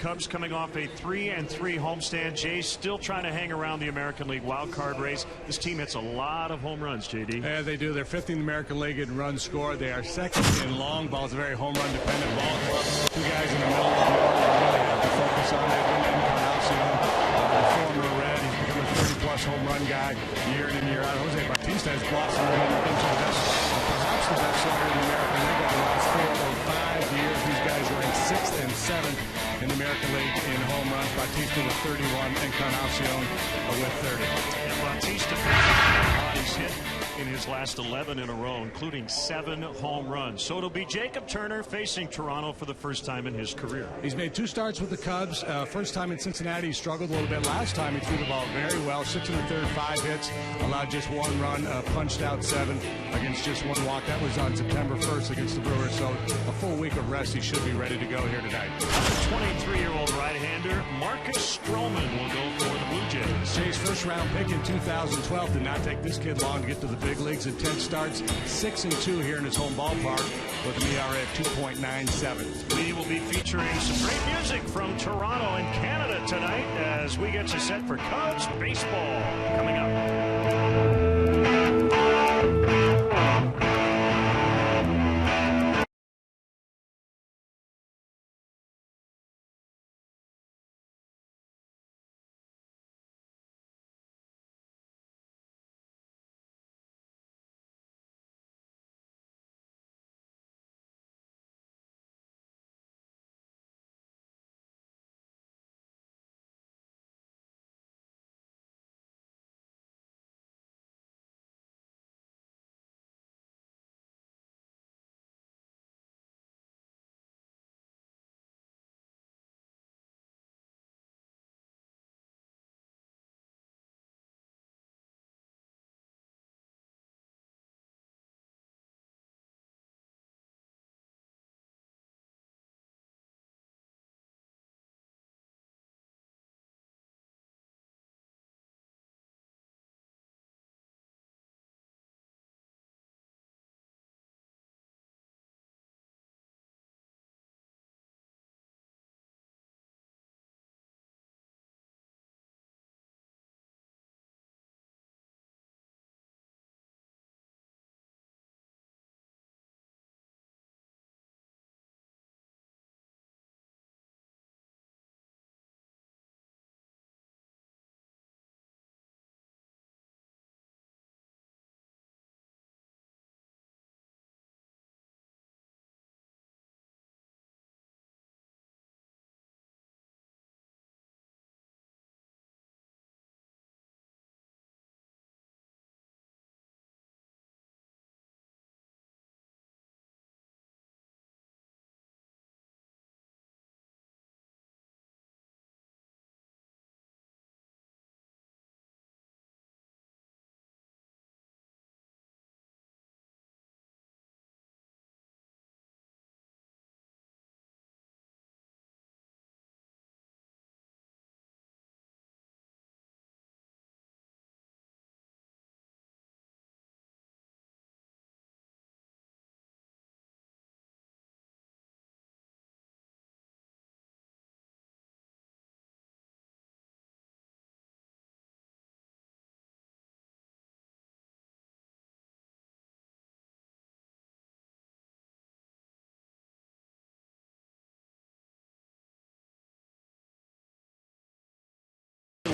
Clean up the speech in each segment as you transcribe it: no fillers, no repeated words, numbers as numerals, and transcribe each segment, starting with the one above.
Cubs coming off a 3-3 homestand. Jay's still trying to hang around the American League wild card race. This team hits a lot of home runs, JD. Yeah, they do. They're 5th in the American League in runs scored. They are 2nd in long balls, a very home run dependent ball club. Two guys in the middle of the order that really have to focus on it. The former Red, he's become a 30-plus home run guy year in and year out. Jose Bautista has blossomed into the best, perhaps the best slugger in the American League over the last 4 or 5 years. These guys are in 6th and 7th in the American League in home runs. Bautista with 31 and Encarnacion with 30. And Bautista he's hit in his last 11 in a row, including 7 home runs. So it'll be Jacob Turner facing Toronto for the first time in his career. He's made 2 starts with the Cubs. First time in Cincinnati, he struggled a little bit. Last time he threw the ball very well. 6 1/3, 5 hits, allowed just 1 run, punched out 7 against just 1 walk. That was on September 1st against the Brewers. So a full week of rest. He should be ready to go here tonight. The 23-year-old right-hander Marcus Stroman will go for the Blue Jays. Jays' first-round pick in 2012 did not take this kid long to get to the big leagues. In 10 starts, 6-2 here in his home ballpark with an ERA of 2.97. We will be featuring some great music from Toronto and Canada tonight as we get you set for Cubs baseball coming up.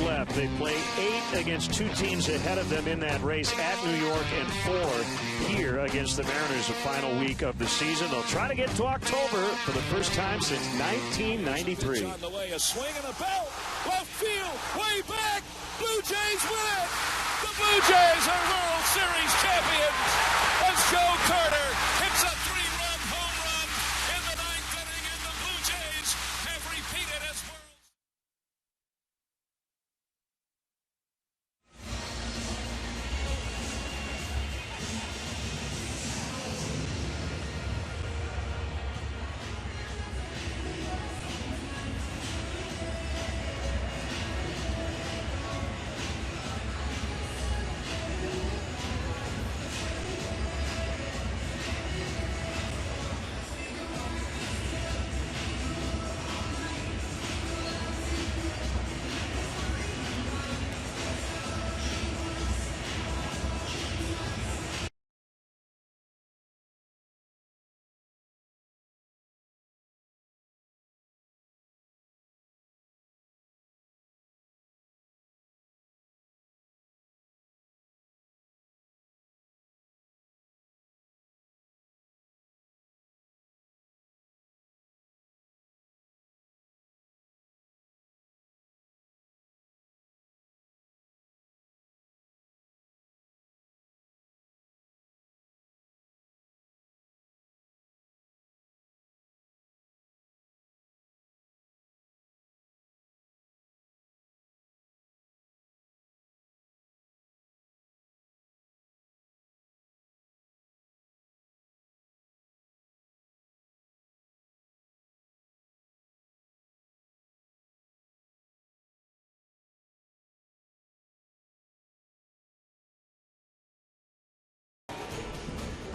Left. They play 8 against 2 teams ahead of them in that race at New York and 4 here against the Mariners the final week of the season. They'll try to get to October for the first time since 1993. On the way, a swing and a belt. Left field, way back. Blue Jays win it. The Blue Jays are World Series champions as Joe Carter hits a 3-run home run in the 9th inning, and the Blue Jays have repeated as world.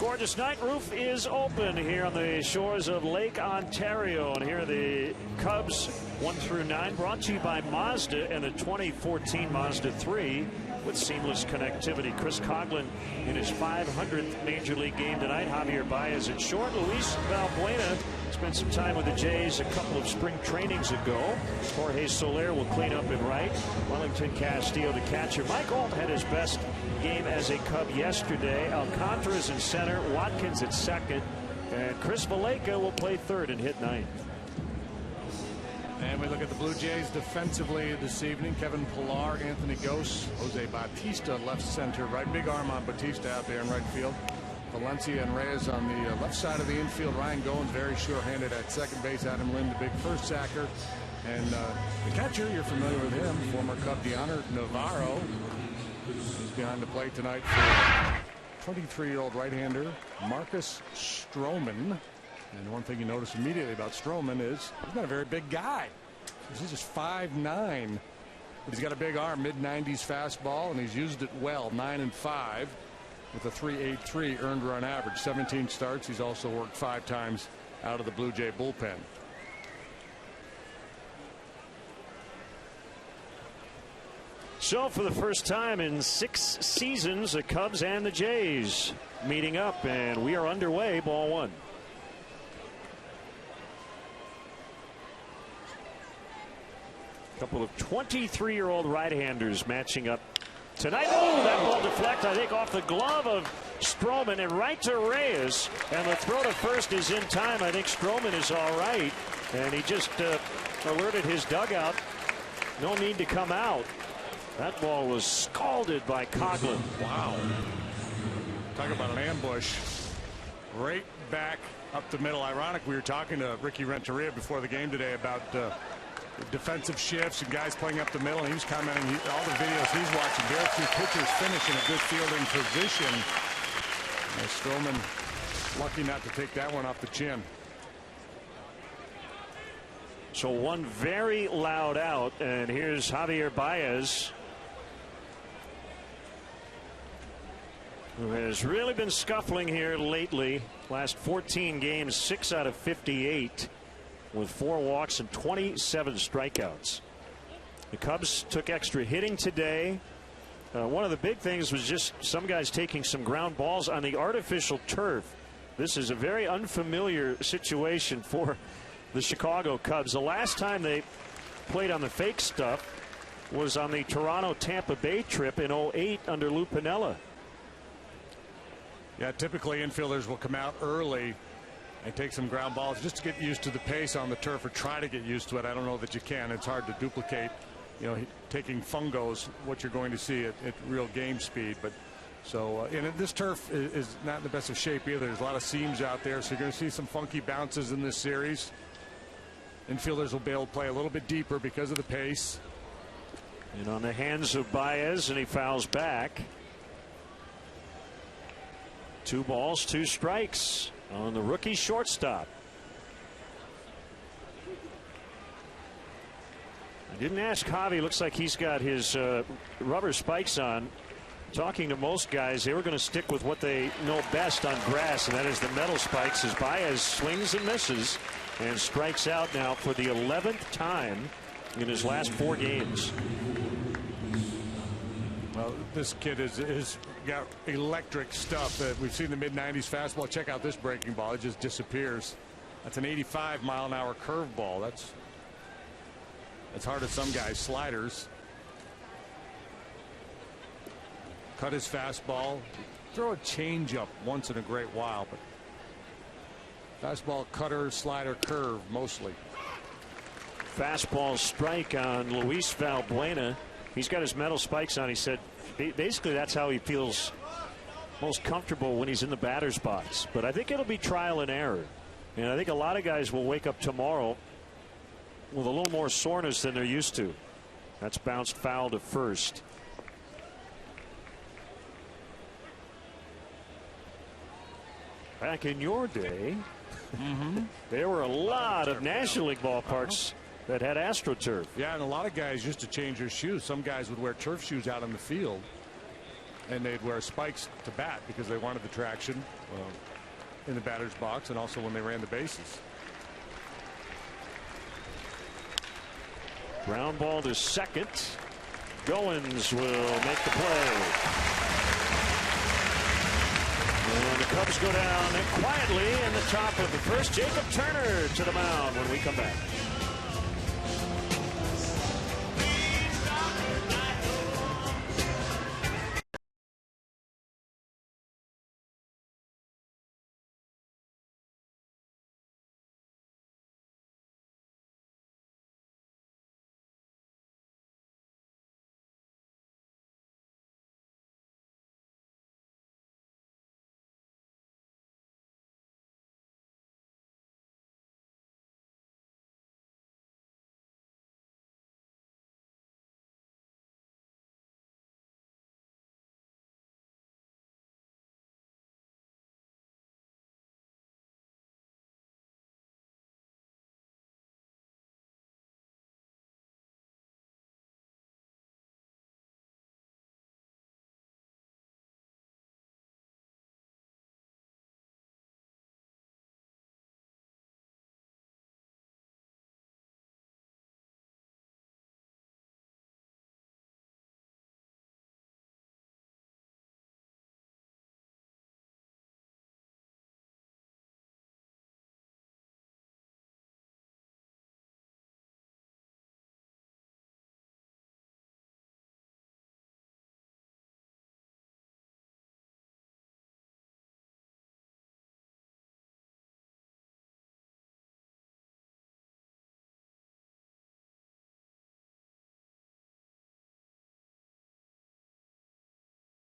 Gorgeous night. Roof is open here on the shores of Lake Ontario. And here are the Cubs 1 through 9, brought to you by Mazda and the 2014 Mazda 3 with seamless connectivity. Chris Coughlin in his 500th Major League game tonight. Javier Baez at short. Luis Valbuena spent some time with the Jays a couple of spring trainings ago. Jorge Soler will clean up in right. Wellington Castillo, the catcher. Mike Alt had his best game as a Cub yesterday. Alcantara is in center. Watkins at second. And Chris Valleca will play third and hit ninth. And we look at the Blue Jays defensively this evening. Kevin Pillar, Anthony Gose, Jose Bautista left center, right. Big arm on Bautista out there in right field. Valencia and Reyes on the left side of the infield. Ryan Goins very sure-handed at second base. Adam Lind, the big first sacker. And the catcher, you're familiar with him, former Cub Dioner Navarro. He's behind the plate tonight for 23-year-old right-hander Marcus Stroman. And one thing you notice immediately about Stroman is he's not a very big guy. He's just 5'9". But he's got a big arm, mid-90s fastball, and he's used it well. 9-5 with a 3.83 earned run average. 17 starts. He's also worked 5 times out of the Blue Jay bullpen. So for the first time in 6 seasons, the Cubs and the Jays meeting up, and we are underway. Ball one. A couple of 23-year-old right-handers matching up tonight. Oh, that ball deflect, I think, off the glove of Stroman and right to Reyes. And the throw to first is in time. I think Stroman is all right. And he just alerted his dugout. No need to come out. That ball was scalded by Coughlin. Wow. Talk about an ambush. Right back up the middle. Ironic, we were talking to Ricky Renteria before the game today about defensive shifts and guys playing up the middle, and he was commenting all the videos he's watching. Very few pitchers finish in a good fielding position. And Stroman lucky not to take that one off the chin. So one very loud out, and here's Javier Baez, who has really been scuffling here lately. Last 14 games, 6 out of 58. With 4 walks and 27 strikeouts. The Cubs took extra hitting today. One of the big things was just some guys taking some ground balls on the artificial turf. This is a very unfamiliar situation for the Chicago Cubs. The last time they played on the fake stuff was on the Toronto-Tampa Bay trip in 2008 under Lou Piniella. Yeah, typically infielders will come out early and take some ground balls just to get used to the pace on the turf, or try to get used to it. I don't know that you can. It's hard to duplicate, you know, taking fungos, what you're going to see at real game speed. But so and this turf is not in the best of shape either. There's a lot of seams out there, so you're going to see some funky bounces in this series. Infielders will be able to play a little bit deeper because of the pace. And on the hands of Baez, and he fouls back. 2 balls, 2 strikes on the rookie shortstop. I didn't ask Javi. Looks like he's got his rubber spikes on. Talking to most guys, they were going to stick with what they know best on grass, and that is the metal spikes, as Baez swings and misses and strikes out now for the 11th time in his last 4 games. Well, this kid is got electric stuff. We've seen the mid-90s fastball. Check out this breaking ball. It just disappears. That's an 85-mile-an-hour curveball. That's hard at some guys. Sliders. Cut his fastball. Throw a changeup once in a great while, but fastball, cutter, slider, curve mostly. Fastball strike on Luis Valbuena. He's got his metal spikes on. He said basically that's how he feels most comfortable when he's in the batter's box. But I think it'll be trial and error. And I think a lot of guys will wake up tomorrow with a little more soreness than they're used to. That's bounced foul to first. Back in your day, there were a lot of National League ballparks that had AstroTurf. Yeah, and a lot of guys used to change their shoes. Some guys would wear turf shoes out on the field. and they'd wear spikes to bat because they wanted the traction in the batter's box and also when they ran the bases. Ground ball to second. Goins will make the play. And the Cubs go down quietly in the top of the first. Jacob Turner to the mound when we come back.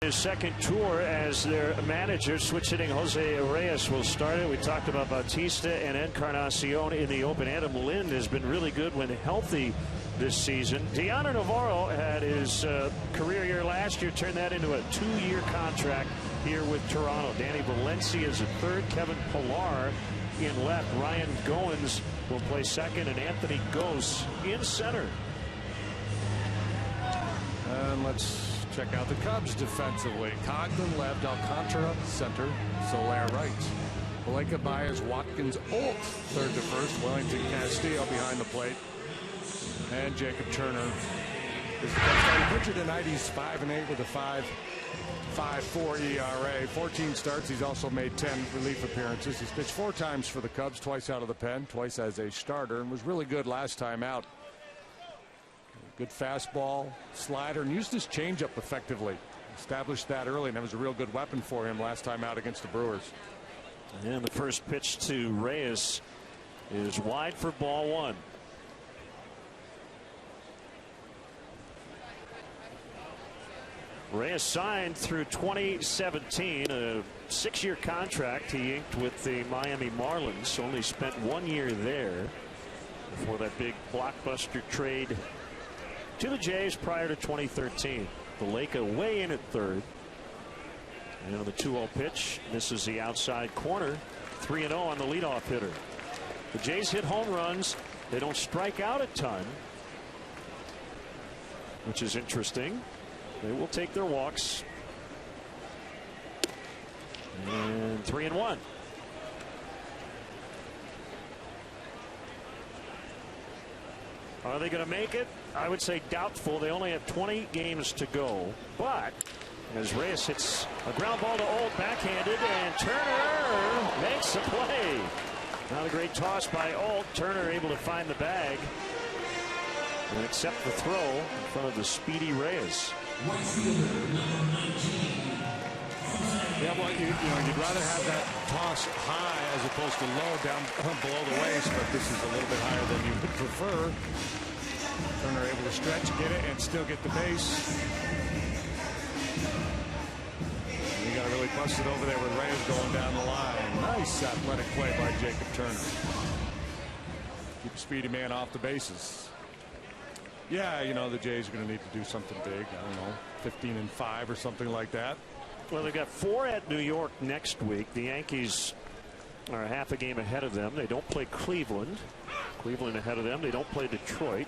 His second tour as their manager, switch hitting Jose Reyes will start it. We talked about Bautista and Encarnacion in the open. Adam Lind has been really good when healthy this season. Deanna Navarro had his career year last year, turned that into a 2-year contract here with Toronto. Danny Valencia is a third, Kevin Pillar in left, Ryan Goins will play second, and Anthony Gose in center. And let's check out the Cubs defensively. Cogden left, Alcantara center, Soler right. Blake Baez, Watkins, Alt third to first, Wellington Castillo behind the plate, and Jacob Turner is the Cubs starting pitcher tonight. He's 5-8 with a 5.54 ERA, 14 starts. He's also made 10 relief appearances. He's pitched 4 times for the Cubs, twice out of the pen, twice as a starter, and was really good last time out. Good fastball, slider, and used his changeup effectively. Established that early, and that was a real good weapon for him last time out against the Brewers. And the first pitch to Reyes is wide for ball 1. Reyes signed through 2017, a 6-year contract he inked with the Miami Marlins. Only spent 1 year there before that big blockbuster trade to the Jays prior to 2013. Valleca way in at third. And on the 2-0 pitch, this is the outside corner. 3-0 on the leadoff hitter. The Jays hit home runs. They don't strike out a ton, which is interesting. They will take their walks. And 3-1. Are they going to make it? I would say doubtful. They only have 20 games to go. But as Reyes hits a ground ball to Old, backhanded, and Turner makes the play. Not a great toss by Old. Turner able to find the bag and accept the throw in front of the speedy Reyes. Yeah, well, you'd rather have that toss high as opposed to low down below the waist, but this is a little bit higher than you would prefer. Turner able to stretch, get it, and still get the base. You got to really bust it over there with Reyes going down the line. Nice athletic play by Jacob Turner. Keep a speedy man off the bases. Yeah, the Jays are going to need to do something big. I don't know, 15-5 or something like that. Well, they've got 4 at New York next week. The Yankees are half a game ahead of them. They don't play Cleveland. Cleveland ahead of them. They don't play Detroit.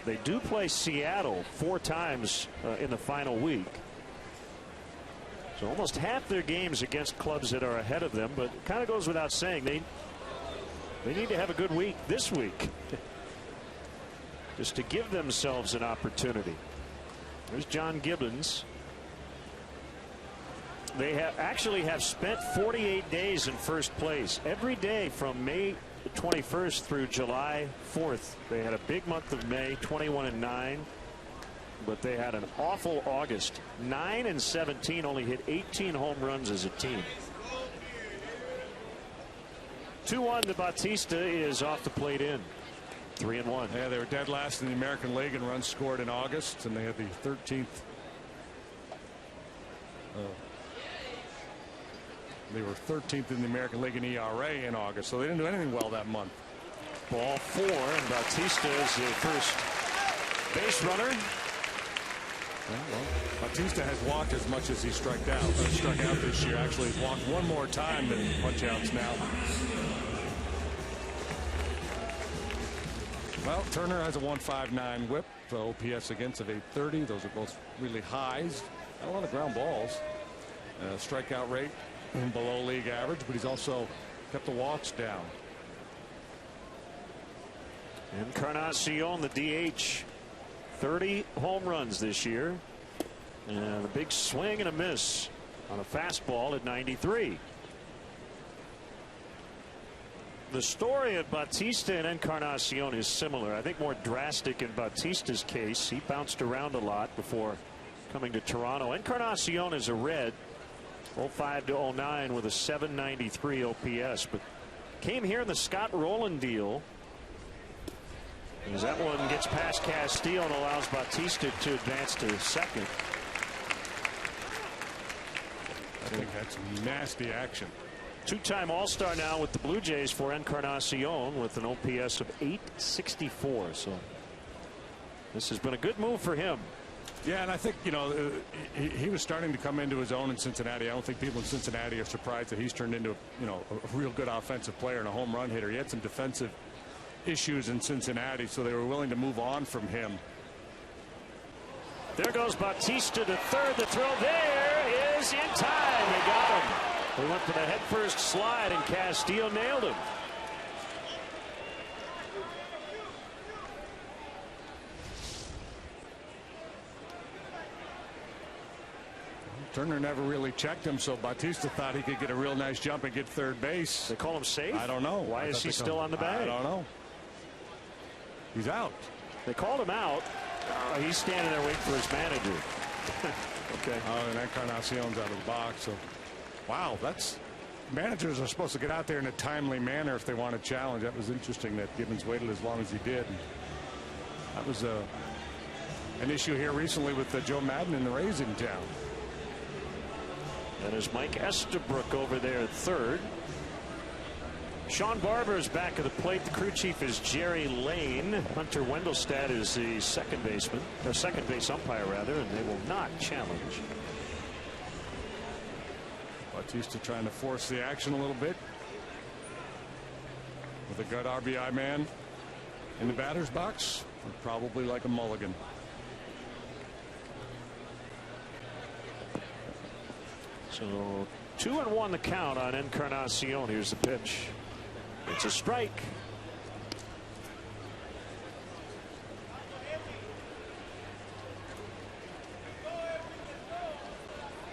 They do play Seattle 4 times in the final week. So almost half their games against clubs that are ahead of them, but it kind of goes without saying they need to have a good week this week just to give themselves an opportunity. There's John Gibbons. They actually have spent 48 days in first place. Every day from May 21st through July 4th. They had a big month of May, 21-9. But they had an awful August. 9-17, only hit 18 home runs as a team. 2-1 to Bautista is off the plate in. 3-1. Yeah, they were dead last in the American League in runs scored in August, and they had the 13th. They were 13th in the American League in ERA in August, so they didn't do anything well that month. Ball 4, and Bautista is the first base runner. Well, Bautista has walked as much as he struck out this year. Actually, he's walked one more time than punch-outs now. Well, Turner has a 1.59 whip, so OPS against of 830. Those are both really highs. Not a lot of ground balls. Strikeout rate below league average, but he's also kept the walks down. Encarnacion, the DH, 30 home runs this year, and a big swing and a miss on a fastball at 93. The story of Bautista and Encarnacion is similar. I think more drastic in Bautista's case. He bounced around a lot before coming to Toronto. Encarnacion is a Red, 05 to 09 with a 793 OPS, but came here in the Scott Rowland deal. As that one gets past Castillo and allows Bautista to advance to second. I think that's nasty action. Two-time All-Star now with the Blue Jays for Encarnacion with an OPS of 864. So this has been a good move for him. Yeah, and I think, you know, he was starting to come into his own in Cincinnati. I don't think people in Cincinnati are surprised that he's turned into, you know, a real good offensive player and a home run hitter. He had some defensive issues in Cincinnati, so they were willing to move on from him. There goes Bautista to third. The throw there is in time. They got him. They went for the headfirst slide, and Castillo nailed him. Turner never really checked him, so Bautista thought he could get a real nice jump and get third base. They call him safe? I don't know. Why is he still on the bag? I don't know. He's out. They called him out. He's standing there waiting for his manager. Okay. Oh, and Encarnacion's out of the box. So, wow, that's managers are supposed to get out there in a timely manner if they want to challenge. That was interesting that Gibbons waited as long as he did. And that was an issue here recently with Joe Madden and the Rays in town. And there's Mike Estabrook over there at third. Sean Barber is back at the plate. The crew chief is Jerry Lane. Hunter Wendelstedt is the second baseman, or second base umpire rather, and they will not challenge. Bautista trying to force the action a little bit with a good RBI man in the batter's box. Probably like a mulligan. So 2-1 the count on Encarnacion. Here's the pitch. It's a strike.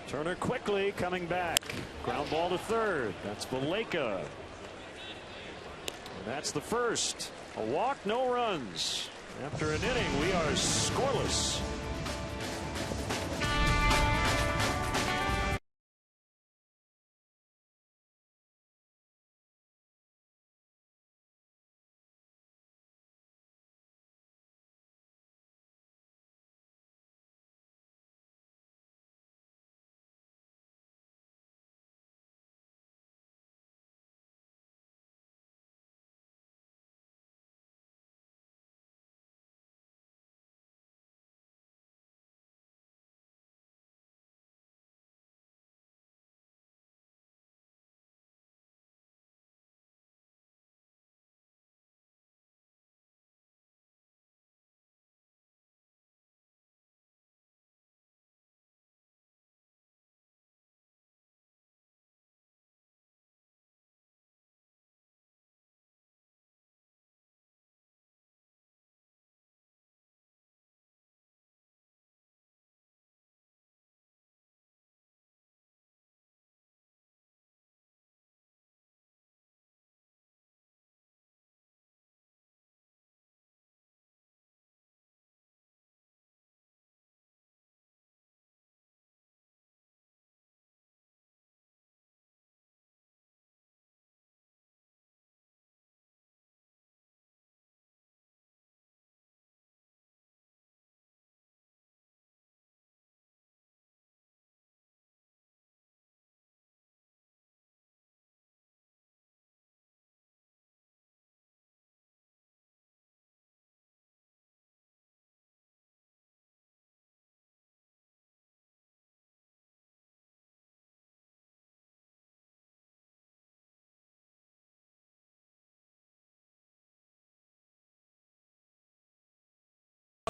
Turner quickly coming back. Ground ball to third. That's Valleca. And that's the first. A walk, no runs. After an inning, we are scoreless.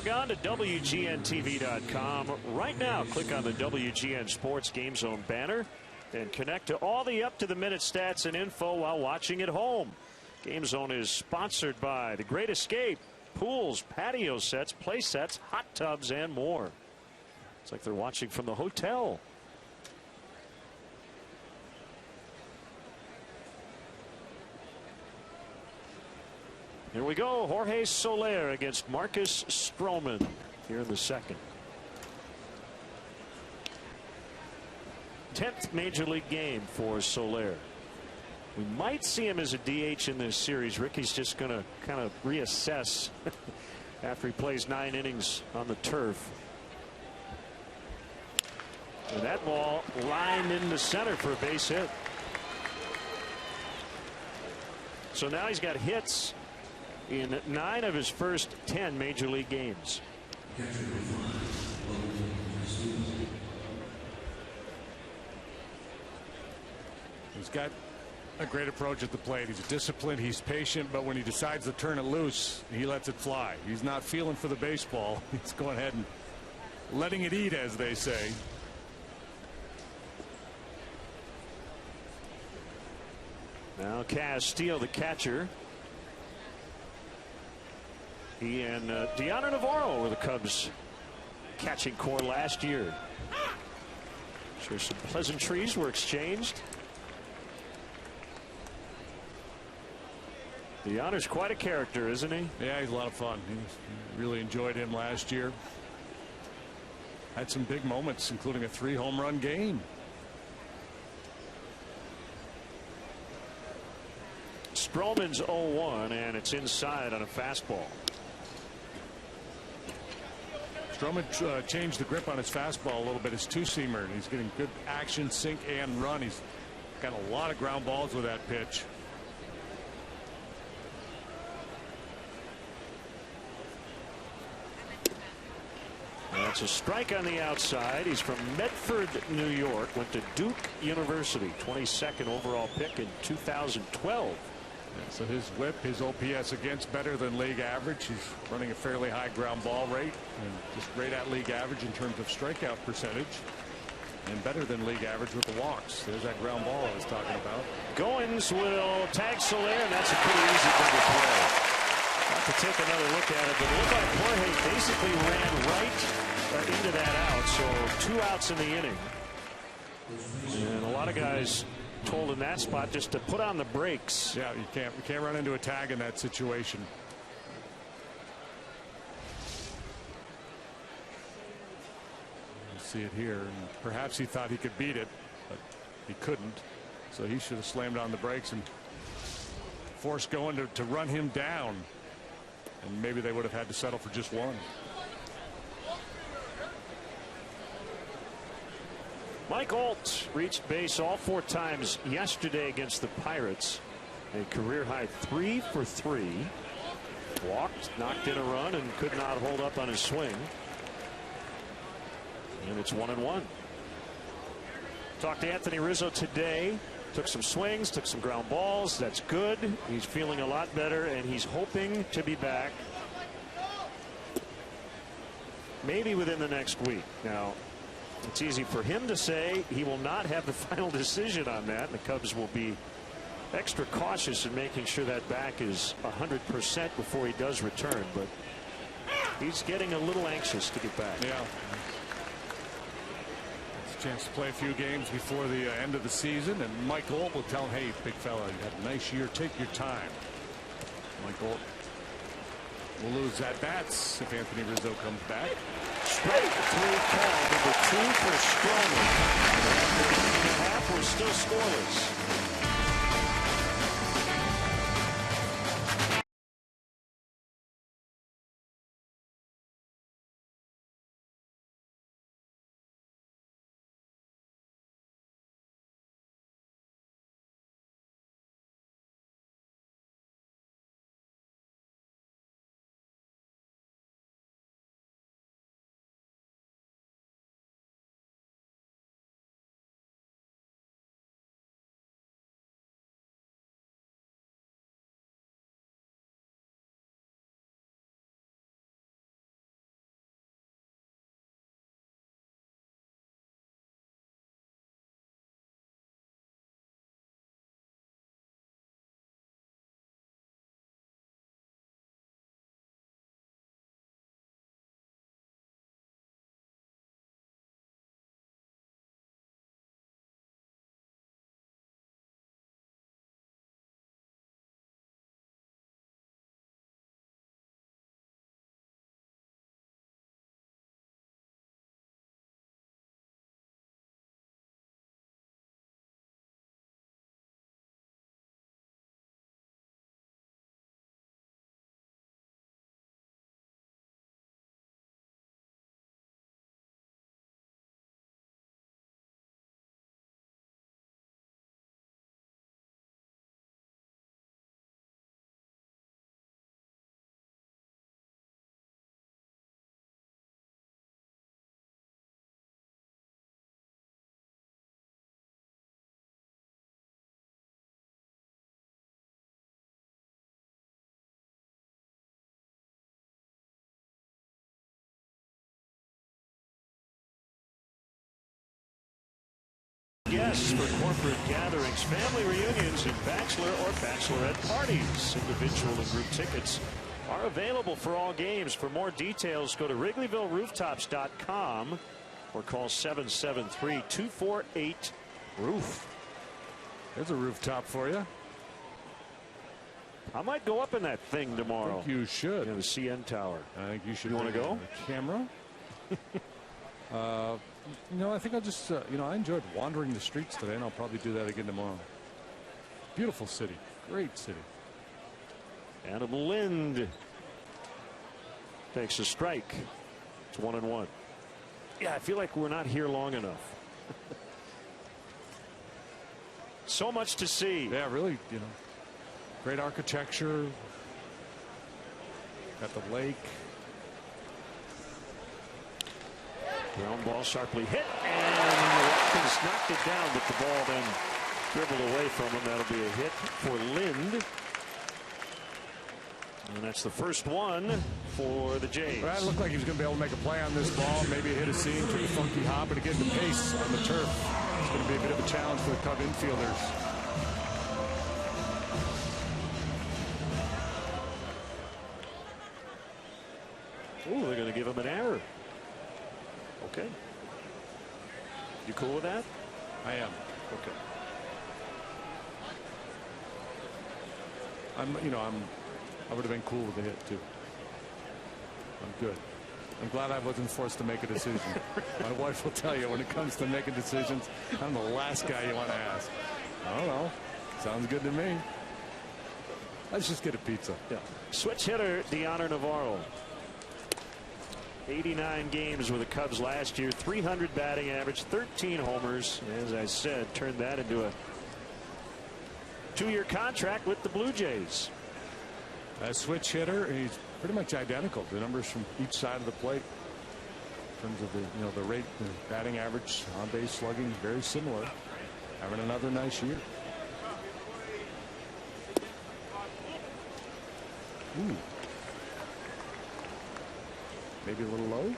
Log on to WGNTV.com right now. Click on the WGN Sports Game Zone banner and connect to all the up-to-the-minute stats and info while watching at home. Game Zone is sponsored by The Great Escape, pools, patio sets, play sets, hot tubs, and more. It's like they're watching from the hotel. Here we go. Jorge Soler against Marcus Stroman here in the second. 10th major league game for Soler. We might see him as a DH in this series. Ricky's just going to kind of reassess after he plays 9 innings on the turf. And that ball lined into center for a base hit. So now he's got hits in 9 of his first 10 major league games. He's got a great approach at the plate. He's disciplined, he's patient, but when he decides to turn it loose, he lets it fly. He's not feeling for the baseball. He's going ahead and letting it eat, as they say. Now Castillo, the catcher. He and Deanna Navarro were the Cubs catching core last year. Sure, some pleasantries were exchanged. Deanna's quite a character, isn't he? Yeah, he's a lot of fun. He really enjoyed him last year. Had some big moments, including a 3-home-run game. Stroman's 0-1, and it's inside on a fastball. Stroman changed the grip on his fastball a little bit. His two-seamer. He's getting good action, sink, and run. He's got a lot of ground balls with that pitch. That's a strike on the outside. He's from Medford, New York. Went to Duke University. 22nd overall pick in 2012. So his whip, his OPS against better than league average. He's running a fairly high ground ball rate and just right at league average in terms of strikeout percentage, and better than league average with the walks. There's that ground ball I was talking about. Goins will tag Soler, and that's a pretty easy double play. Have to take another look at it, but it looked like Jorge basically ran right into that out. So 2 outs in the inning, and a lot of guys told in that spot just to put on the brakes. Yeah, you can't run into a tag in that situation. You see it here, and perhaps he thought he could beat it, but he couldn't. So he should have slammed on the brakes and forced Goin to run him down, and maybe they would have had to settle for just 1. Mike Alt reached base all 4 times yesterday against the Pirates. A career high 3 for 3. Walked, knocked in a run, and could not hold up on his swing. And it's 1-1. Talked to Anthony Rizzo today. Took some swings, took some ground balls. That's good. He's feeling a lot better, and he's hoping to be back maybe within the next week. Now, it's easy for him to say. He will not have the final decision on that, and the Cubs will be extra cautious in making sure that back is 100% before he does return. But he's getting a little anxious to get back. Yeah. It's a chance to play a few games before the end of the season, and Mike Alt will tell him, hey, big fella, you had a nice year. Take your time. Mike Alt will lose at bats if Anthony Rizzo comes back. Straight through call, number 2 for Stroman. After 8.5, we're still scoreless. guests for corporate gatherings, family reunions, and bachelor or bachelorette parties. Individual and group tickets are available for all games. For more details, go to WrigleyvilleRooftops.com or call 773-248-ROOF. There's a rooftop for you. I might go up in that thing tomorrow. I think you should. Yeah, the CN Tower. I think you should. You want to go? The camera? I think I'll just, I enjoyed wandering the streets today, and I'll probably do that again tomorrow. Beautiful city. Great city. Adam Lind takes a strike. It's 1-1. Yeah, I feel like we're not here long enough. So much to see. Yeah, really, great architecture. Got the lake. Ground ball sharply hit, and the Rockies knocked it down, but the ball then dribbled away from him. That'll be a hit for Lind. And that's the first one for the Jays. Well, it looked like he was going to be able to make a play on this ball, maybe hit a seam, take a funky hop, and get the pace on the turf. It's going to be a bit of a challenge for the Cub infielders. Oh, they're going to give him an error. Okay. You cool with that? I am. Okay. I would have been cool with the hit too. I'm good. I'm glad I wasn't forced to make a decision. My wife will tell you when it comes to making decisions, I'm the last guy you want to ask. I don't know. Sounds good to me. Let's just get a pizza. Yeah. Switch hitter Deoner Navarro. 89 games with the Cubs last year, 300 batting average, 13 homers. As I said, turned that into a 2-year contract with the Blue Jays. As switch hitter, he's pretty much identical. The numbers from each side of the plate in terms of the rate, the batting average, on base slugging, very similar. Having another nice year. Ooh. Maybe a little low.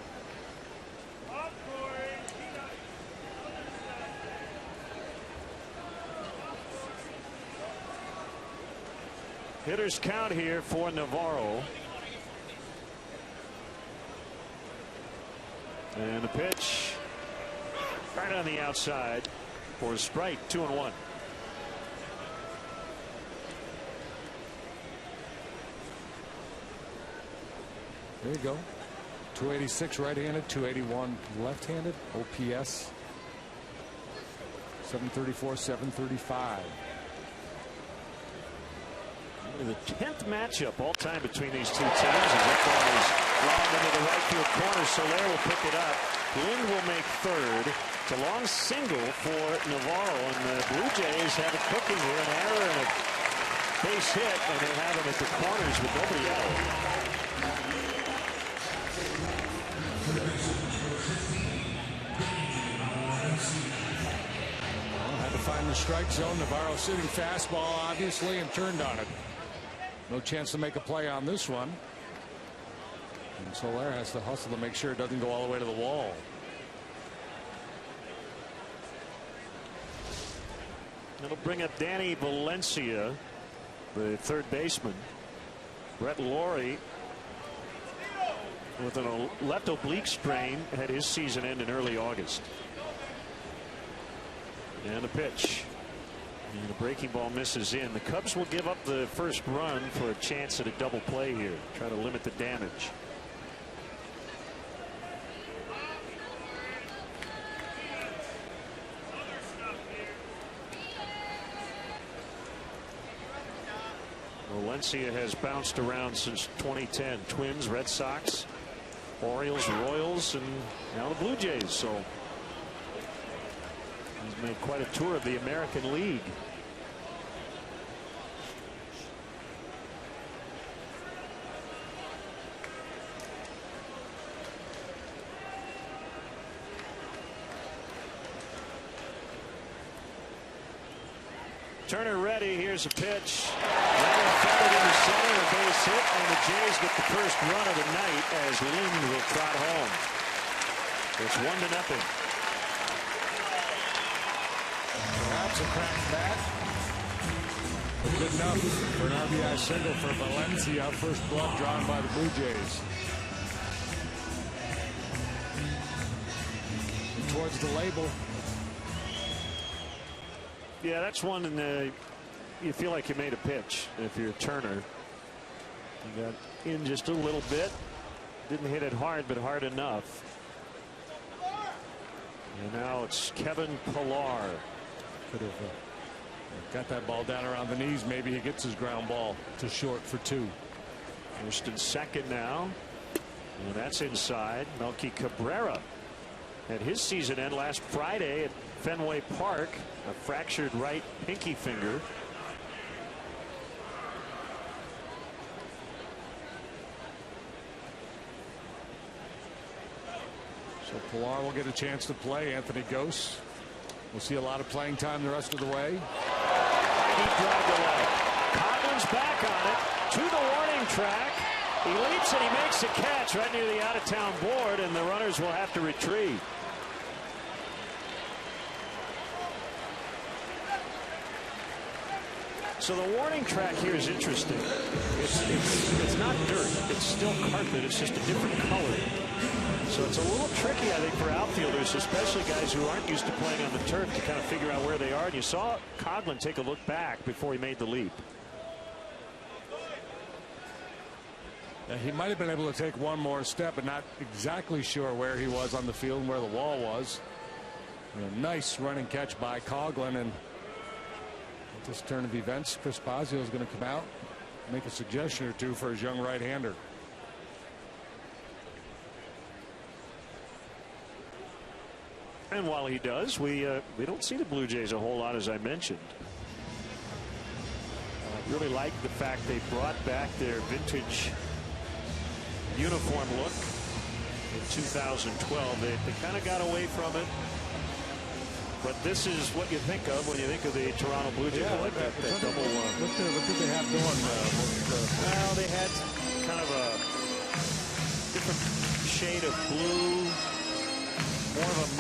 Hitters count here for Navarro. And the pitch right on the outside for a strike. 2-1. There you go. 286 right-handed, 281 left-handed. OPS 734, 735. The 10th matchup all time between these two teams. As that ball is lobbed into the right field corner. Soler will pick it up. Lind will make third. It's a long single for Navarro, and the Blue Jays have it cooking here. An error and a base hit, and they have him at the corners with nobody out. Had to find the strike zone. Navarro sitting fastball, obviously, and turned on it. No chance to make a play on this one. And Soler has to hustle to make sure it doesn't go all the way to the wall. It'll bring up Danny Valencia, the third baseman. Brett Laurie with a left oblique strain had his season end in early August. And a pitch. And the breaking ball misses in. The Cubs will give up the first run for a chance at a double play here. Try to limit the damage. Valencia has bounced around since 2010. Twins, Red Sox, Orioles, Royals, and now the Blue Jays. So he's made quite a tour of the American League. Turner ready. Here's a pitch. Fouled into center, a base hit, and the Jays get the first run of the night as Lind will trot home. It's 1-0. It's a cracked bat. Good enough for an RBI single for Valencia. First blood drawn by the Blue Jays. And towards the label. Yeah, that's one you feel like you made a pitch if you're Turner. You got in just a little bit. Didn't hit it hard, but hard enough. And now it's Kevin Pillar. Could have got that ball down around the knees. Maybe he gets his ground ball to short for 2. First and second now. And that's inside. Melky Cabrera had his season end last Friday at Fenway Park. A fractured right pinky finger. So Pillar will get a chance to play. Anthony Gose will see a lot of playing time the rest of the way. Deep drive to left. Coglin's back on it to the warning track. He leaps and he makes a catch right near the out-of-town board, and the runners will have to retrieve. So the warning track here is interesting. It's not dirt. It's still carpet. It's just a different color. So it's a little tricky, I think, for outfielders, especially guys who aren't used to playing on the turf, to kind of figure out where they are. And you saw Coghlan take a look back before he made the leap. Yeah, he might have been able to take one more step, but not exactly sure where he was on the field and where the wall was. A nice running catch by Coghlan, and at this turn of events, Chris Bosio is going to come out, make a suggestion or two for his young right-hander. And while he does, we don't see the Blue Jays a whole lot, as I mentioned. I really like the fact they brought back their vintage uniform look in 2012. They kind of got away from it. But this is what you think of when you think of the Toronto Blue Jays. Yeah, I like that double. What did they have going? Well, they had kind of a different shade of blue. More of a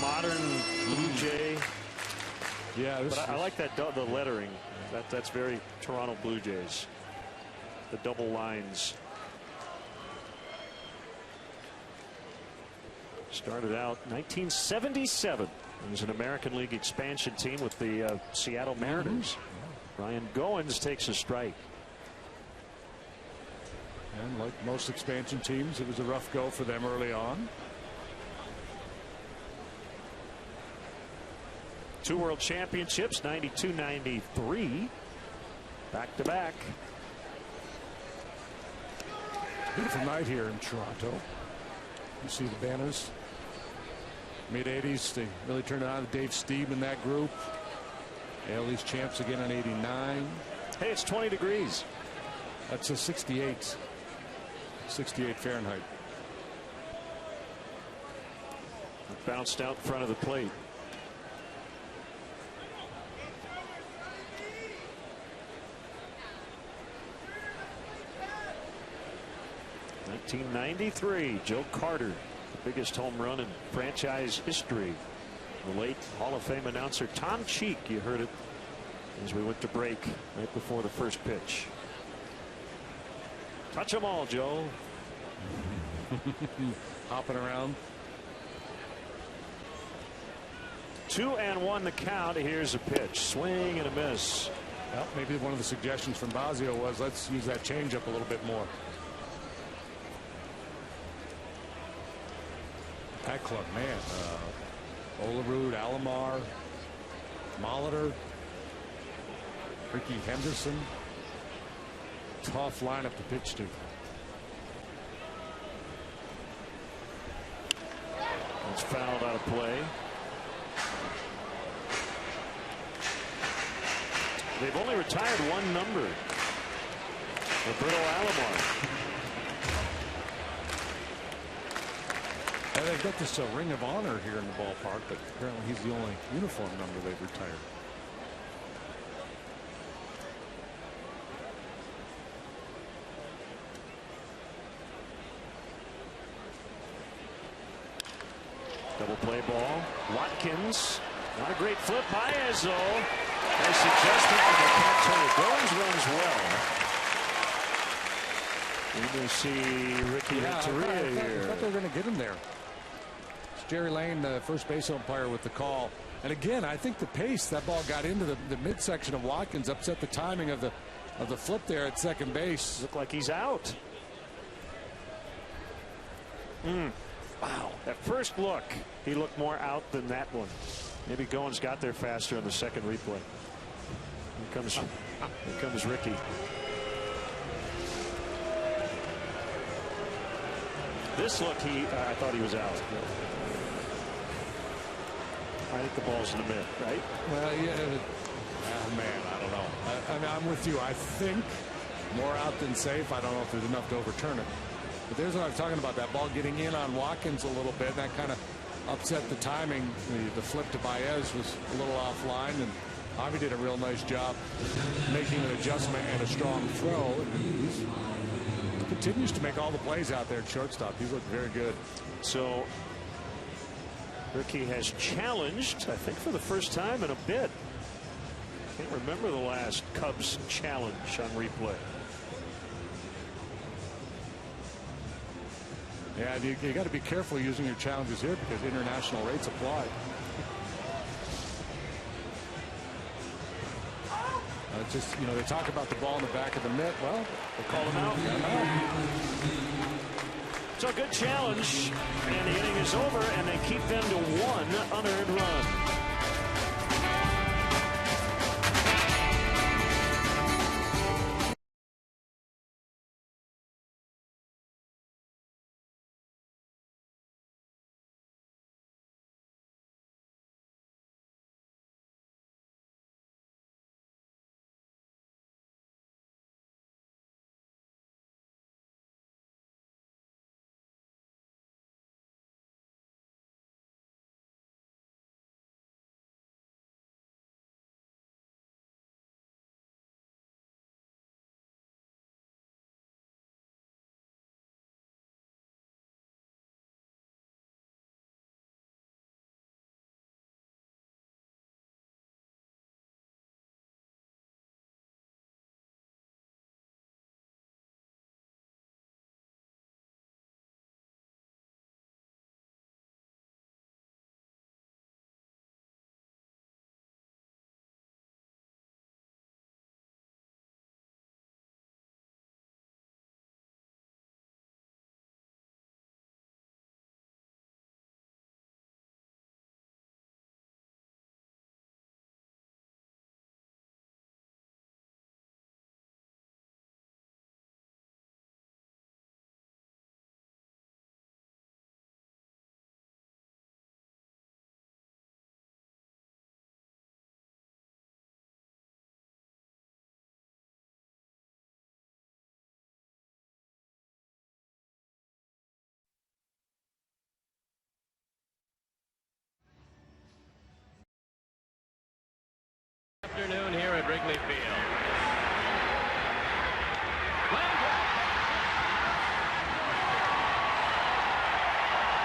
modern Blue Jay. Yeah, but I like that the lettering. That's very Toronto Blue Jays. The double lines. Started out 1977. It was an American League expansion team with the Seattle Mariners. Ryan Goins takes a strike. And like most expansion teams, it was a rough go for them early on. 2 world championships, 92, 93. Back to back. Beautiful night here in Toronto. You see the banners. Mid-80s, they really turned it on to Dave Stieb in that group. AL East champs again in 89. Hey, it's 20 degrees. That's a 68. 68 Fahrenheit. It bounced out in front of the plate. '93, Joe Carter, the biggest home run in franchise history. The late Hall of Fame announcer Tom Cheek, you heard it as we went to break right before the first pitch. Touch them all, Joe. Hopping around. 2-1 the count. Here's a pitch. Swing and a miss. Well, maybe one of the suggestions from Bosio was let's use that changeup a little bit more. That club, man. Olerud, Alomar, Molitor, Ricky Henderson. Tough lineup to pitch to. It's fouled out of play. They've only retired one number. Roberto Alomar. And they've got this Ring of Honor here in the ballpark, but apparently he's the only uniform number they've retired. Double play ball. Watkins Not a great flip. Baez, though. Nice adjustment from the catcher. Goins runs well. We're going to see Ricky Renteria here. I thought they were going to get him there. It's Jerry Lane, the first base umpire, with the call. And again, I think the pace that ball got into the midsection of Watkins upset the timing of the flip there at second base. Looked like he's out. Wow. At first look, he looked more out than that one. Maybe Goins got there faster on the second replay. Here comes Ricky. This look, I thought he was out. I think the ball's in the mid, right? Well, yeah. Oh, man, I don't know. I mean, I'm with you. I think more out than safe. I don't know if there's enough to overturn it. But there's what I'm talking about. That ball getting in on Watkins a little bit. And that kind of upset the timing. The flip to Baez was a little offline. And Javi did a real nice job making an adjustment and a strong throw. And he continues to make all the plays out there at shortstop. He's looked very good. So Ricky has challenged, I think, for the first time in a bit. Can't remember the last Cubs challenge on replay. Yeah, you got to be careful using your challenges here because international rates apply. Just, they talk about the ball in the back of the mitt. Well, they call him out. So a good challenge, and the inning is over, and they keep them to one unearned run. Afternoon here at Wrigley Field.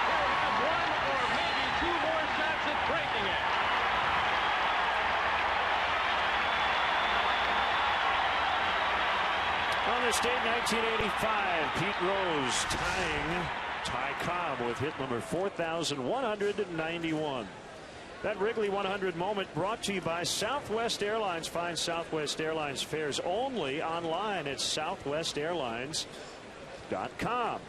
He'll have one or maybe two more shots at breaking it. On this date, 1985, Pete Rose tying Ty Cobb with hit number 4,191. That Wrigley 100 moment brought to you by Southwest Airlines. Find Southwest Airlines fares only online at southwestairlines.com.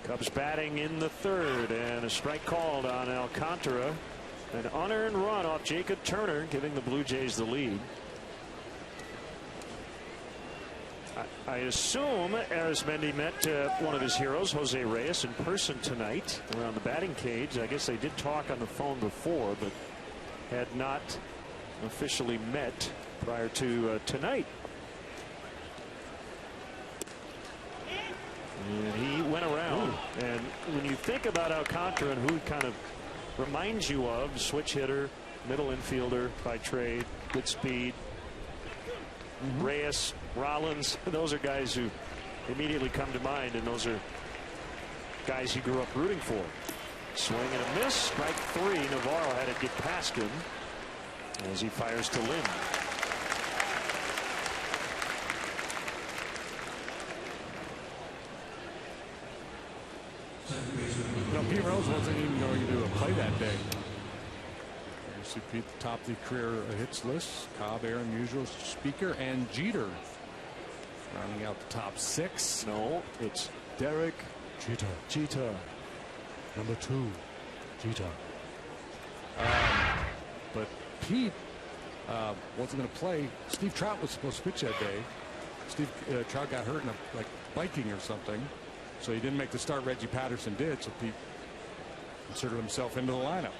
Cubs batting in the third, and a strike called on Alcantara. An unearned run off Jacob Turner, giving the Blue Jays the lead. I assume Arizmendi met one of his heroes, Jose Reyes, in person tonight around the batting cage. I guess they did talk on the phone before, but had not officially met prior to tonight. And he went around. Ooh. And when you think about Alcantara and who he kind of reminds you of, switch hitter, middle infielder by trade, good speed. Reyes, Rollins, those are guys who immediately come to mind, and those are guys he grew up rooting for. Swing and a miss. Strike 3. Navarro had it get past him as he fires to Lynn. No, Pete Rose wasn't even going to play that day. You see Pete at the top of the career hits list. Cobb, Aaron, Musial, Speaker, and Jeter. Rounding out the top 6. No, it's Derek Jeter. Number 2, Jeter. But Pete wasn't going to play. Steve Trout was supposed to pitch that day. Steve Trout got hurt in a biking or something, so he didn't make the start. Reggie Patterson did, so Pete inserted himself into the lineup.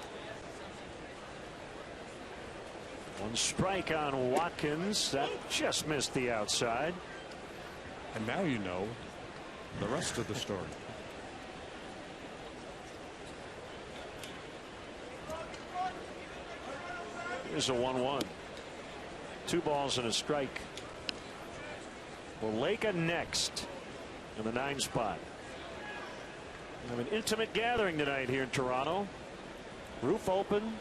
1 strike on Watkins. That just missed the outside. And now you know the rest of the story. Here's a 1-1. 2 balls and a strike. Waleka next in the 9 spot. We have an intimate gathering tonight here in Toronto. Roof open.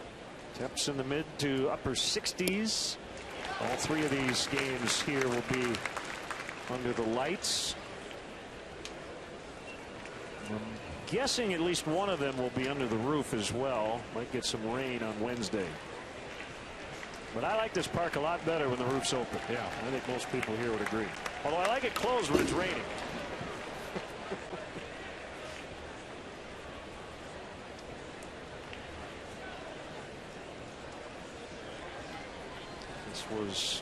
Temps in the mid to upper 60s. All 3 of these games here will be under the lights. I'm guessing at least one of them will be under the roof as well. Might get some rain on Wednesday. But I like this park a lot better when the roof's open. Yeah, I think most people here would agree. Although I like it closed when it's raining. This was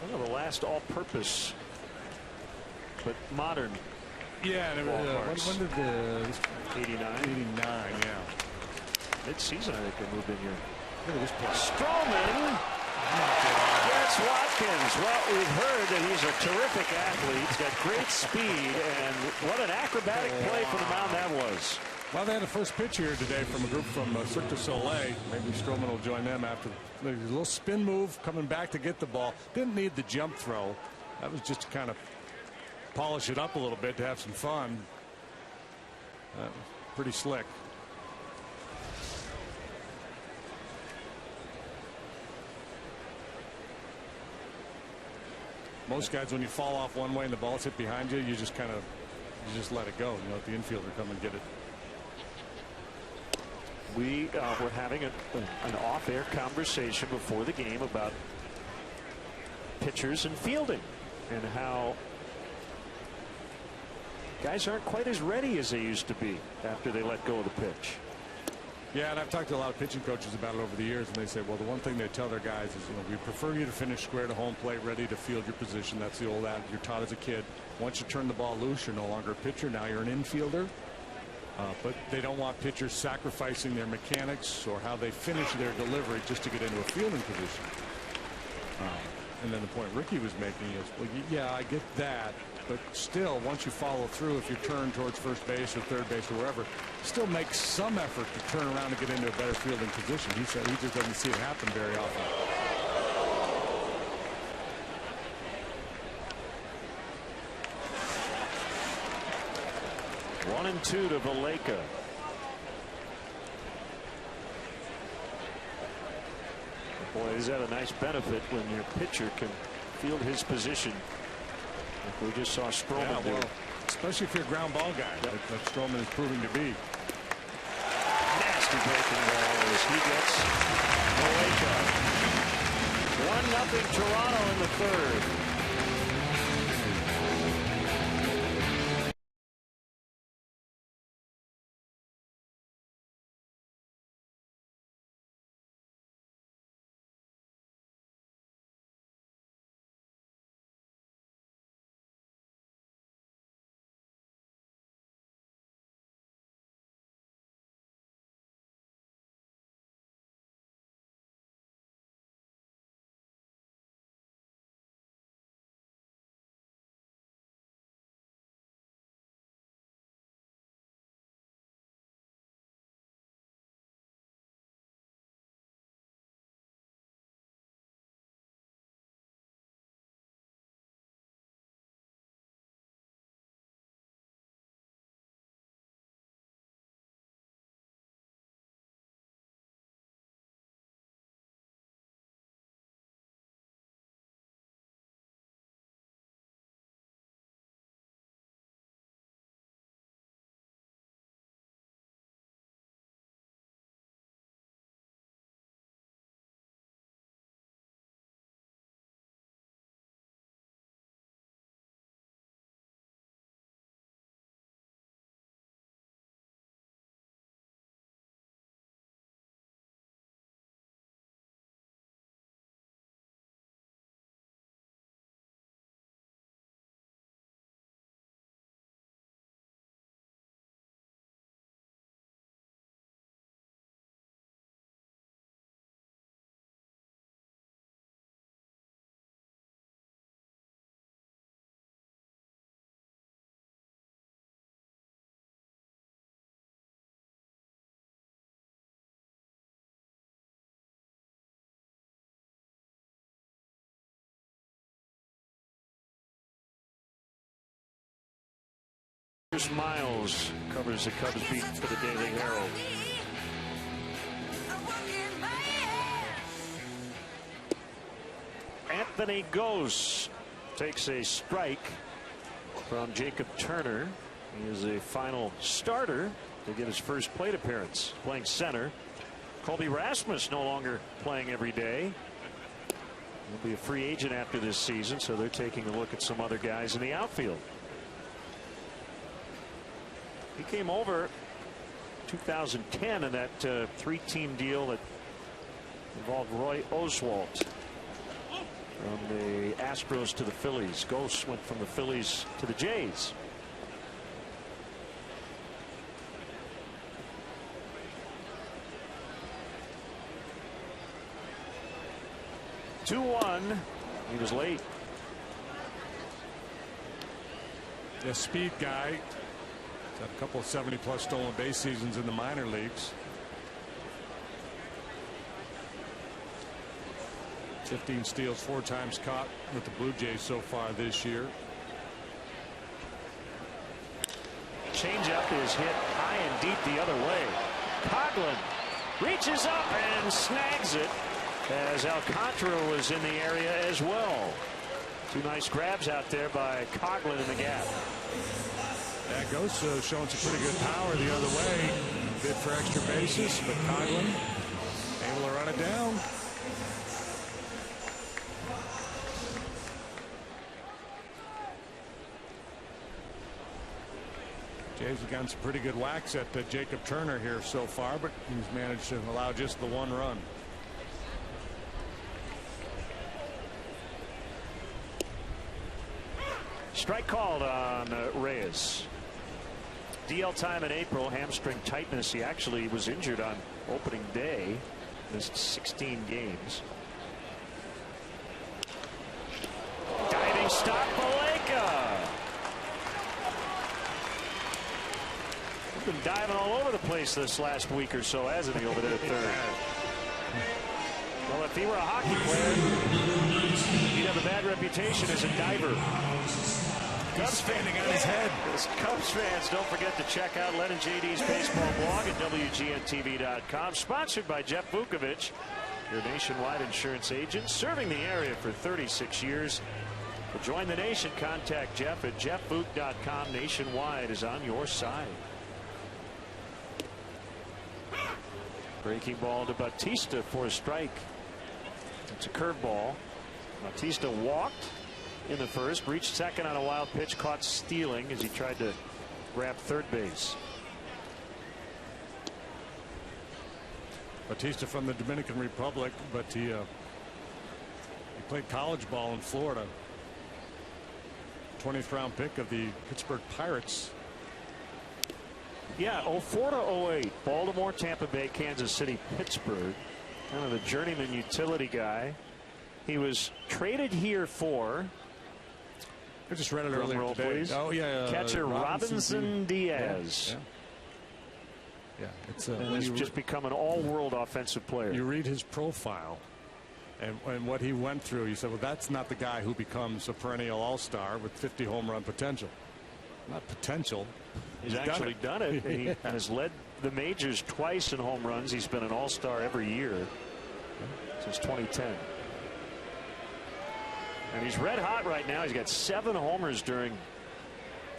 one of the last all-purpose, but modern. Yeah, and when did this 89? 89, yeah. Mid-season, I think they moved in here. Look at this play. Stroman gets Watkins. Well, we've heard that he's a terrific athlete. He's got great speed, and what an acrobatic play from the mound that was. Well, they had the first pitch here today from a group from Cirque du Soleil. Maybe Stroman will join them after the little spin move coming back to get the ball. Didn't need the jump throw. That was just to kind of polish it up a little bit to have some fun. Pretty slick. Most guys, when you fall off one way and the ball's hit behind you, you just let it go. You let the infielder come and get it. We were having an off-air conversation before the game about pitchers and fielding and how guys aren't quite as ready as they used to be after they let go of the pitch. Yeah, and I've talked to a lot of pitching coaches about it over the years, and they say, well, the one thing they tell their guys is, we prefer you to finish square to home plate, ready to field your position. That's the old adage you're taught as a kid. Once you turn the ball loose, you're no longer a pitcher. Now you're an infielder. But they don't want pitchers sacrificing their mechanics or how they finish their delivery just to get into a fielding position. And then the point Ricky was making is, well, yeah, I get that. But still, once you follow through, if you turn towards first base or third base or wherever, still make some effort to turn around and get into a better fielding position. He said he just doesn't see it happen very often. One and 2 to Waleka. Boy, is that a nice benefit when your pitcher can field his position. Like we just saw Stroman do. Especially if you're a ground ball guy, that Stroman is proving to be. Nasty breaking ball as he gets Waleka. 1-0 Toronto in the 3rd. Chris Miles covers the Cubs beat for the Daily Herald. Anthony Gose takes a strike from Jacob Turner. He is a final starter to get his first plate appearance, playing center. Colby Rasmus no longer playing every day. He'll be a free agent after this season, so they're taking a look at some other guys in the outfield. He came over 2010 in that three-team deal that involved Roy Oswalt from the Astros to the Phillies. Gose went from the Phillies to the Jays. He was late. The speed guy. Got a couple of 70-plus stolen base seasons in the minor leagues. 15 steals, 4 times caught with the Blue Jays so far this year. Changeup is hit high and deep the other way. Coghlan reaches up and snags it, as Alcantara was in the area as well. 2 nice grabs out there by Coghlan in the gap. Yeah, Gose showing some pretty good power the other way. Bid for extra bases, but Coghlan able to run it down. Jays have gotten some pretty good whacks at Jacob Turner here so far, but he's managed to allow just the 1 run. Strike called on Reyes. DL time in April, hamstring tightness. He actually was injured on opening day, missed 16 games. Diving stop, Maleka. He's been diving all over the place this last week or so, hasn't he, over there at third? Well, if he were a hockey player, he'd have a bad reputation as a diver. Cubs standing on his head. As Cubs fans, don't forget to check out Len and JD's baseball blog at WGNTV.com. Sponsored by Jeff Vukovich, your nationwide insurance agent, serving the area for 36 years. To join the nation, contact Jeff at jeffvuk.com. Nationwide is on your side. Breaking ball to Bautista for a strike. It's a curveball. Bautista walked in the first, reached second on a wild pitch, caught stealing as he tried to grab third base. Bautista from the Dominican Republic, but he played college ball in Florida. 20th round pick of the Pittsburgh Pirates. Yeah, 04 to 08, Baltimore, Tampa Bay, Kansas City, Pittsburgh. Kind of the journeyman utility guy. He was traded here for, I just read it earlier today. Please. Oh yeah, catcher Robinson Diaz. Yeah, it's and he's just become an all-world offensive player. You read his profile and what he went through. You said, well, that's not the guy who becomes a perennial all-star with 50 home run potential. Not potential. He's actually done it. And he has led the majors twice in home runs. He's been an all-star every year since 2010. And he's red hot right now. He's got 7 homers during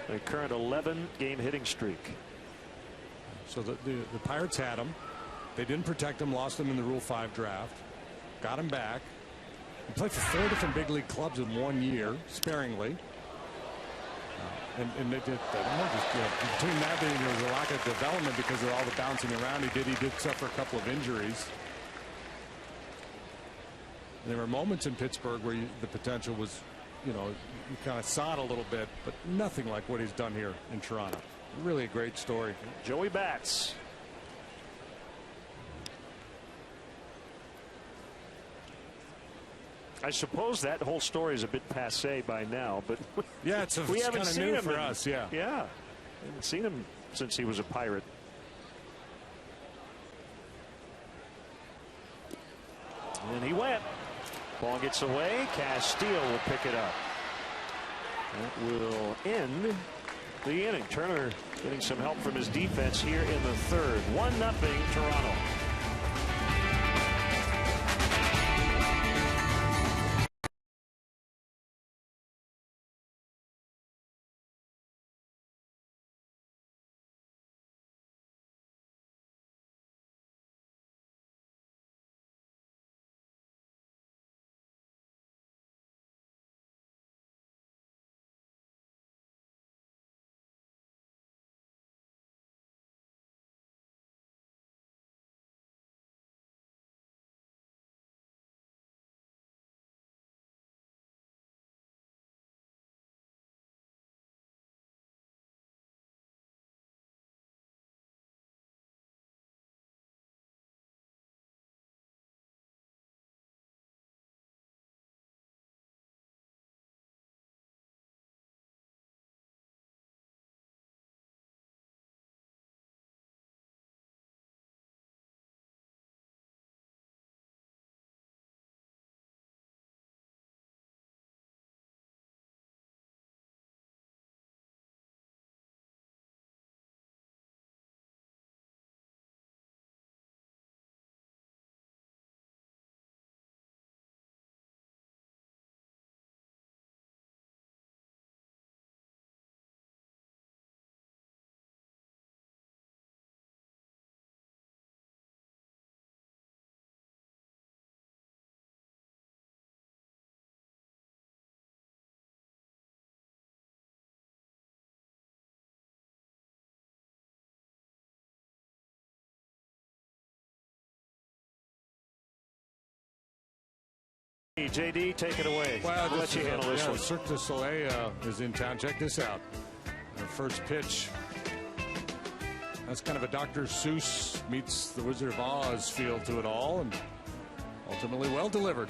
the current 11-game hitting streak. So the Pirates had him. They didn't protect him, lost him in the Rule 5 draft. Got him back. He played for 4 different big league clubs in 1 year, sparingly. And they did, between that, there was a lack of development because of all the bouncing around he did suffer a couple of injuries. And there were moments in Pittsburgh where the potential was, you kind of saw it a little bit, but nothing like what he's done here in Toronto. Really a great story. Joey Bats. I suppose that whole story is a bit passé by now, but yeah, it's we haven't seen new him for us. Yeah, we haven't seen him since he was a Pirate. And he went. Ball gets away. Castillo will pick it up. That will end the inning. Turner getting some help from his defense here in the third. 1-0 Toronto. JD, take it away. Well, I'll let you handle this one. Cirque du Soleil is in town. Check this out. Our first pitch. That's kind of a Dr. Seuss meets the Wizard of Oz feel to it all, and ultimately well delivered.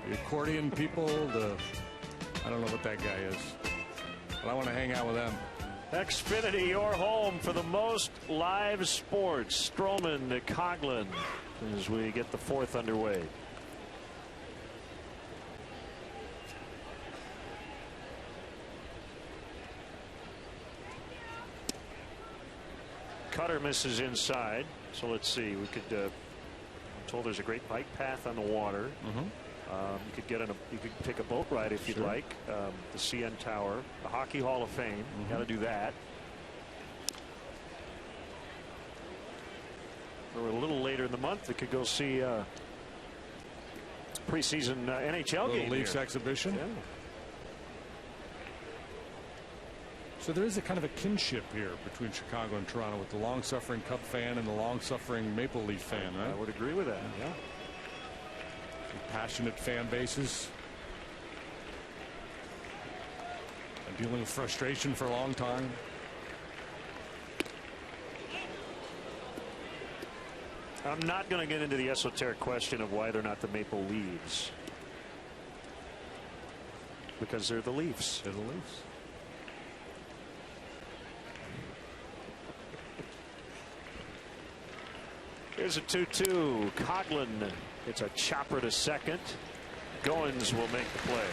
The accordion people, I don't know what that guy is, but I want to hang out with them. Xfinity, your home for the most live sports. Stroman to Coughlin as we get the fourth underway. Cutter misses inside, so let's see. We could. I'm told there's a great bike path on the water. You could get you could take a boat ride if you'd like. The CN Tower, the Hockey Hall of Fame. Got to do that. Or a little later in the month, they could go see preseason NHL game. Leafs exhibition. Yeah. So there is a kind of a kinship here between Chicago and Toronto with the long-suffering Cub fan and the long-suffering Maple Leaf fan, right? I would agree with that. Yeah. Some passionate fan bases. And dealing with frustration for a long time. I'm not going to get into the esoteric question of why they're not the Maple Leaves. Because they're the Leafs. They're the Leafs. Here's a 2-2. Coughlin. It's a chopper to second. Goins will make the play.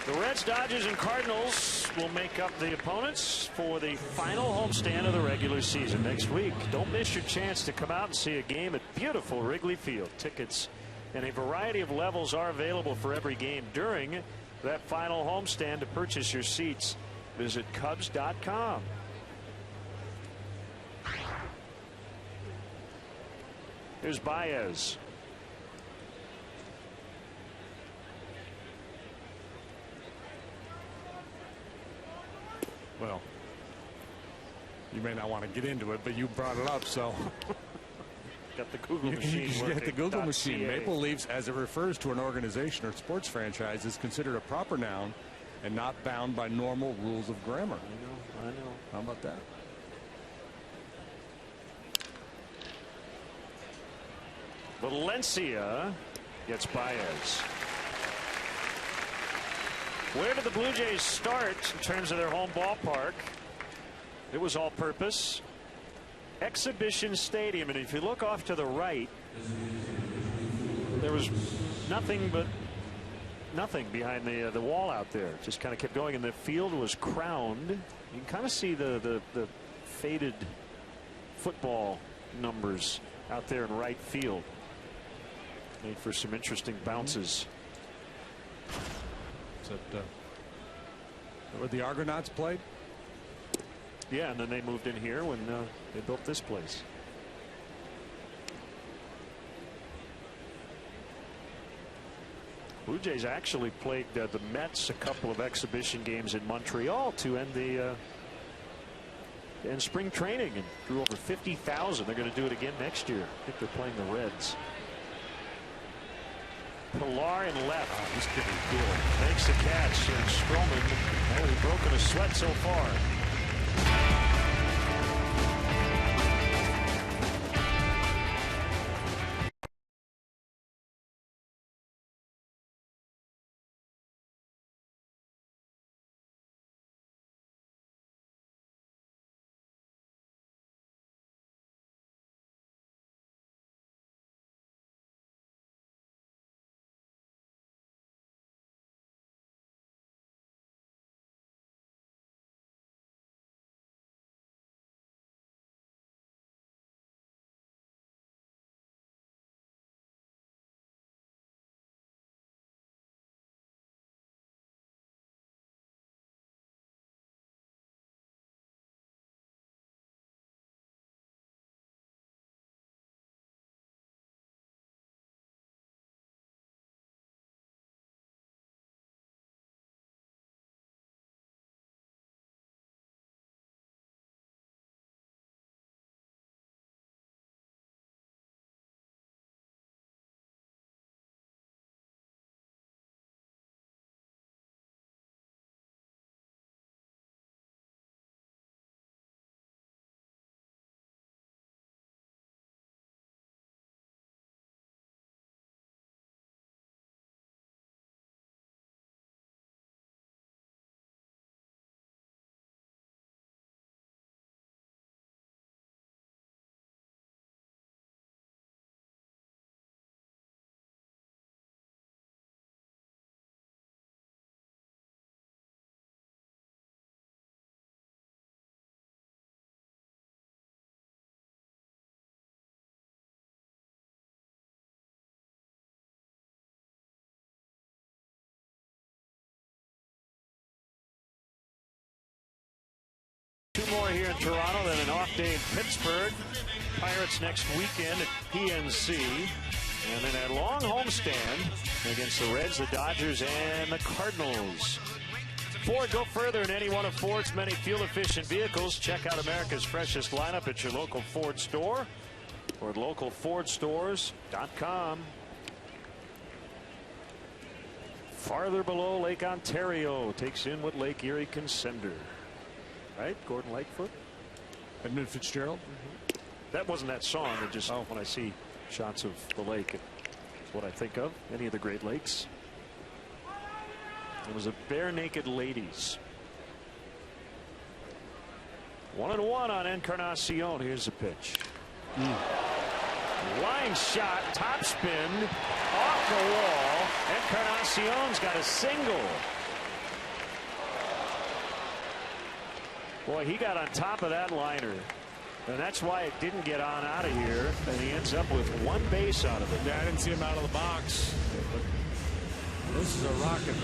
The Reds, Dodgers, and Cardinals will make up the opponents for the final homestand of the regular season next week. Don't miss your chance to come out and see a game at beautiful Wrigley Field. Tickets and a variety of levels are available for every game during that final homestand. To purchase your seats, visit Cubs.com. Here's Baez. Well, you may not want to get into it, but you brought it up, so. Got the Google machine. You get the Google machine. Maple Leafs, as it refers to an organization or sports franchise, is considered a proper noun and not bound by normal rules of grammar. I know. How about that? Valencia gets Baez. Where did the Blue Jays start in terms of their home ballpark? It was all purpose. Exhibition Stadium. And if you look off to the right, there was nothing but nothing behind the wall out there. Just kind of kept going, and the field was crowned. You can kind of see the faded football numbers out there in right field. Made for some interesting bounces. Is that where the Argonauts played? Yeah, and then they moved in here when they built this place. Blue Jays actually played the Mets a couple of exhibition games in Montreal to end the spring training and drew over 50,000. They're going to do it again next year. I think they're playing the Reds. Pilar in left. Oh, he's getting cool. Makes the catch, and Stroman only broken a sweat so far. Two more here in Toronto, then an off day in Pittsburgh. Pirates next weekend at PNC. And then a long homestand against the Reds, the Dodgers, and the Cardinals. Ford, go further in any one of Ford's many fuel-efficient vehicles. Check out America's freshest lineup at your local Ford store or at localfordstores.com. Farther below, Lake Ontario takes in what Lake Erie can send her. Right, Gordon Lightfoot, Edmund Fitzgerald. That wasn't that song. It just when I see shots of the lake, it's what I think of. Any of the Great Lakes. It was a Bare Naked Ladies. 1-1 on Encarnacion. Here's the pitch. Line shot, top spin, off the wall. Encarnacion's got a single. Boy, he got on top of that liner, and that's why it didn't get on out of here, and he ends up with one base out of it. Yeah, I didn't see him out of the box. This is a rocket.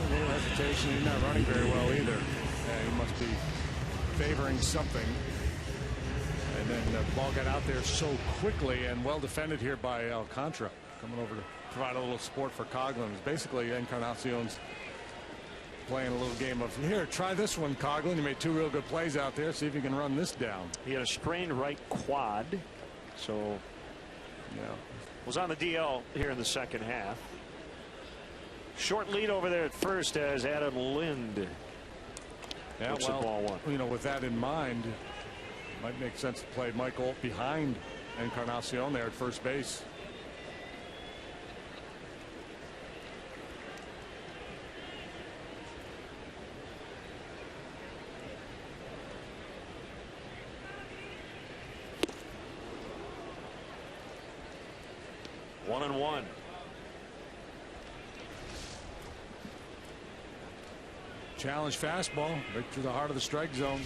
A little hesitation. He's not running very well either. Yeah, he must be favoring something. And then the ball got out there so quickly and well defended here by Alcantara, coming over to provide a little support for Coghlan. It's basically Encarnacion's playing a little game of, here, try this one, Coghlan. You made two real good plays out there. See if you can run this down. He had a sprained right quad, so yeah, was on the DL here in the second half. Short lead over there at first as Adam Lind puts the ball one. You know, with that in mind, it might make sense to play Mike Olt behind Encarnacion there at first base. One and one. challenge fastball right through the heart of the strike zone.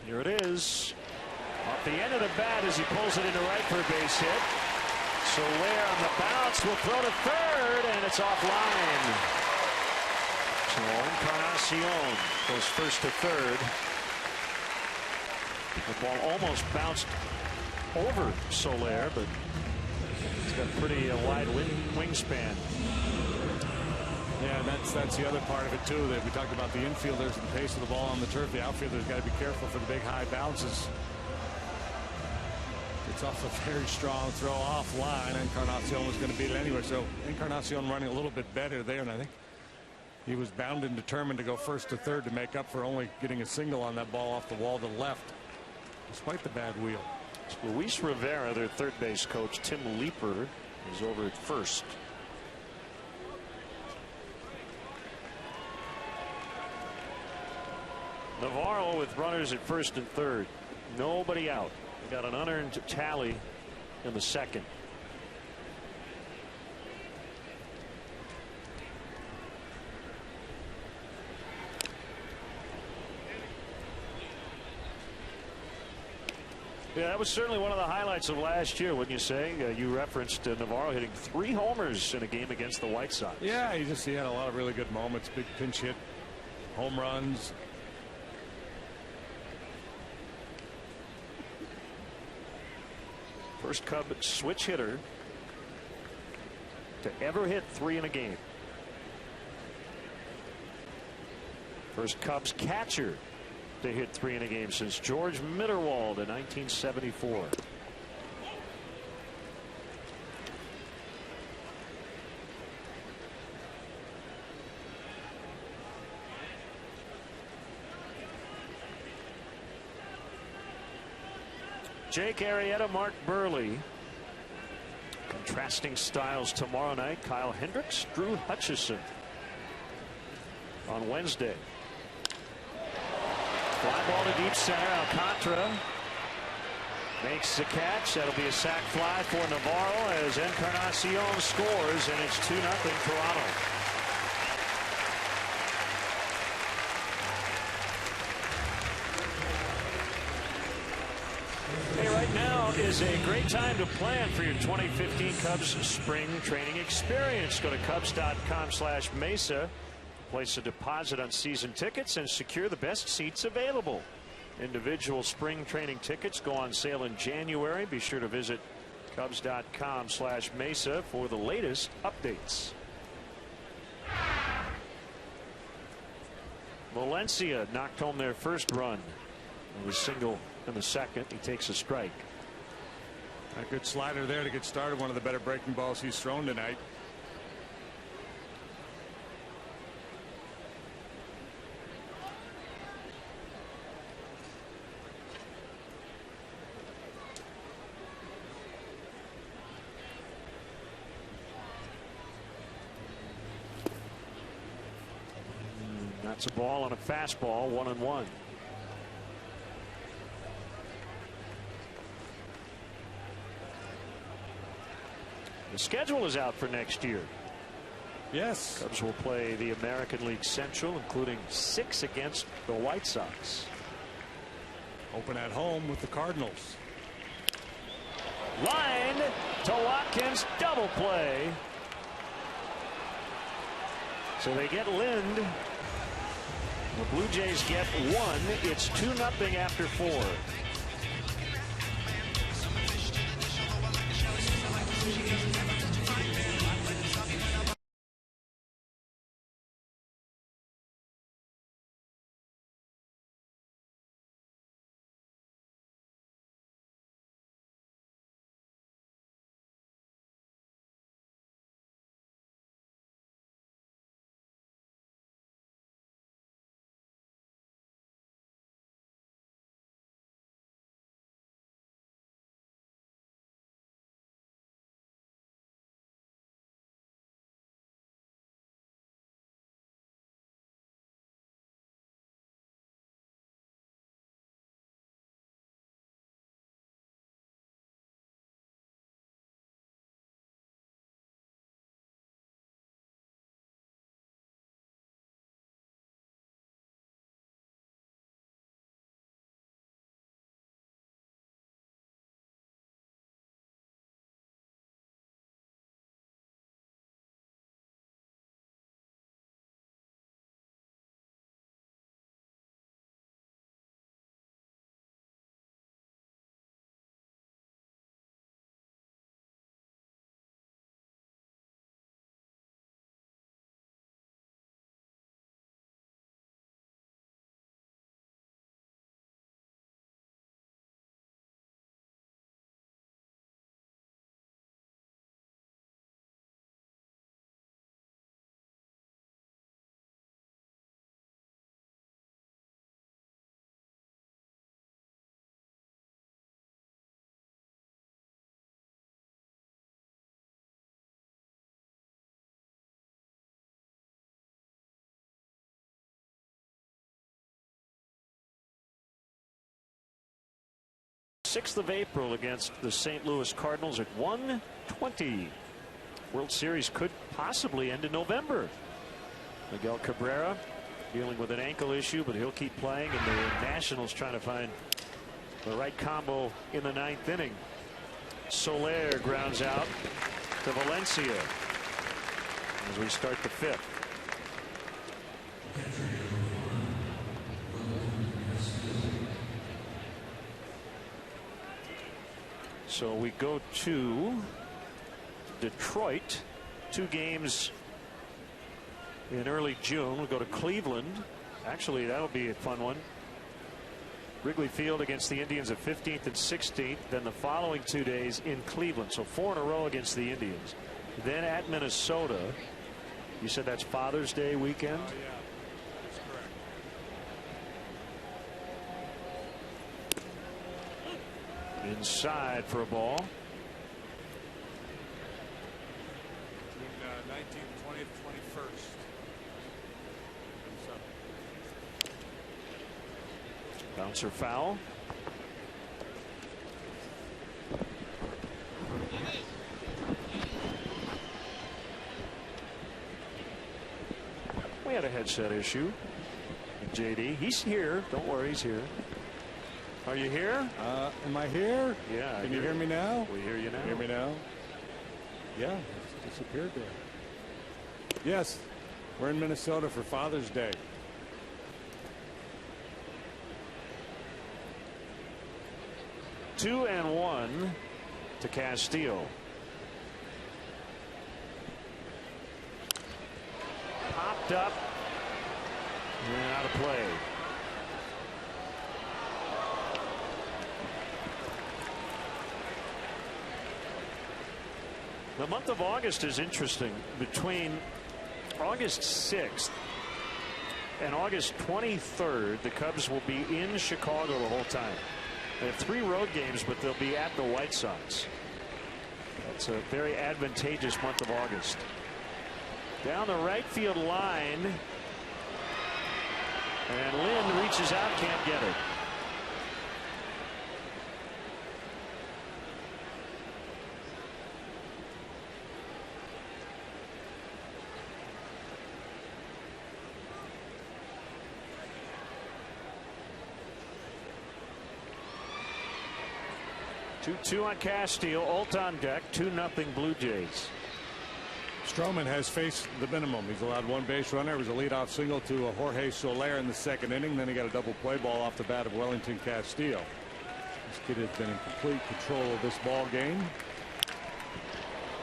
Here it is. Off the end of the bat as he pulls it into right for a base hit. Soler on the bounce will throw to third, and it's offline. So Encarnacion goes first to third. The ball almost bounced over Soler, but he's got a pretty wide wingspan. Yeah, that's the other part of it too. That we talked about the infielders and the pace of the ball on the turf. The outfielders got to be careful for the big high bounces. It's off a very strong throw offline. Encarnacion was going to beat it anyway. So Encarnacion running a little bit better there, and I think he was bound and determined to go first to third to make up for only getting a single on that ball off the wall to the left, despite the bad wheel. Luis Rivera, their third base coach, Tim Leeper, is over at first. Navarro with runners at first and third. Nobody out. They got an unearned tally in the second. Yeah, that was certainly one of the highlights of last year, wouldn't you say? You referenced Navarro hitting 3 homers in a game against the White Sox. Yeah, he had a lot of really good moments. Big pinch hit, home runs. First Cub switch hitter to ever hit 3 in a game. First Cubs catcher to hit 3 in a game since George Mitterwald in 1974. Jake Arrieta, Mark Burley. Contrasting styles tomorrow night. Kyle Hendricks, Drew Hutchison on Wednesday. Fly ball to deep center. Alcantara makes the catch. That'll be a sac fly for Navarro as Encarnacion scores, and it's 2-0 Toronto. Hey, right now is a great time to plan for your 2015 Cubs spring training experience. Go to Cubs.com/Mesa. Place a deposit on season tickets and secure the best seats available. Individual spring training tickets go on sale in January. Be sure to visit Cubs.com/Mesa for the latest updates. Valencia knocked home their first run. It was single in the second. He takes a strike. A good slider there to get started. One of the better breaking balls he's thrown tonight. That's a ball on a fastball, 1-1. The schedule is out for next year. Yes. Cubs will play the American League Central, including 6 against the White Sox. Open at home with the Cardinals. Line to Watkins, double play. So they get Lind. The Blue Jays get 1. It's 2-0 after 4. 6th of April against the St. Louis Cardinals at 1:20. World Series could possibly end in November. Miguel Cabrera dealing with an ankle issue, but he'll keep playing, and the Nationals trying to find the right combo in the 9th inning. Soler grounds out to Valencia as we start the 5th. So we go to Detroit, 2 games in early June. We'll go to Cleveland. Actually, that'll be a fun one. Wrigley Field against the Indians at 15th and 16th. Then the following 2 days in Cleveland. So 4 in a row against the Indians. Then at Minnesota. You said that's Father's Day weekend? Yeah, that's correct. Inside for a ball. June 19th, 20th, 21st. Bouncer foul. We had a headset issue. JD, he's here. Don't worry, he's here. Are you here? Am I here? Yeah. Can you hear me now? We hear you now. Hear me now? Yeah, it's disappeared there. Yes, we're in Minnesota for Father's Day. Two and 1 to Castillo. Popped up and out of play. The month of August is interesting. Between August 6th and August 23rd, the Cubs will be in Chicago the whole time. They have 3 road games, but they'll be at the White Sox. That's a very advantageous month of August. Down the right field line. And Lynn reaches out, can't get it. Two on Castillo. Alt on deck. 2-0 Blue Jays. Stroman has faced the minimum. He's allowed 1 base runner. It was a leadoff single to Jorge Soler in the 2nd inning. Then he got a double play ball off the bat of Wellington Castillo. This kid has been in complete control of this ball game.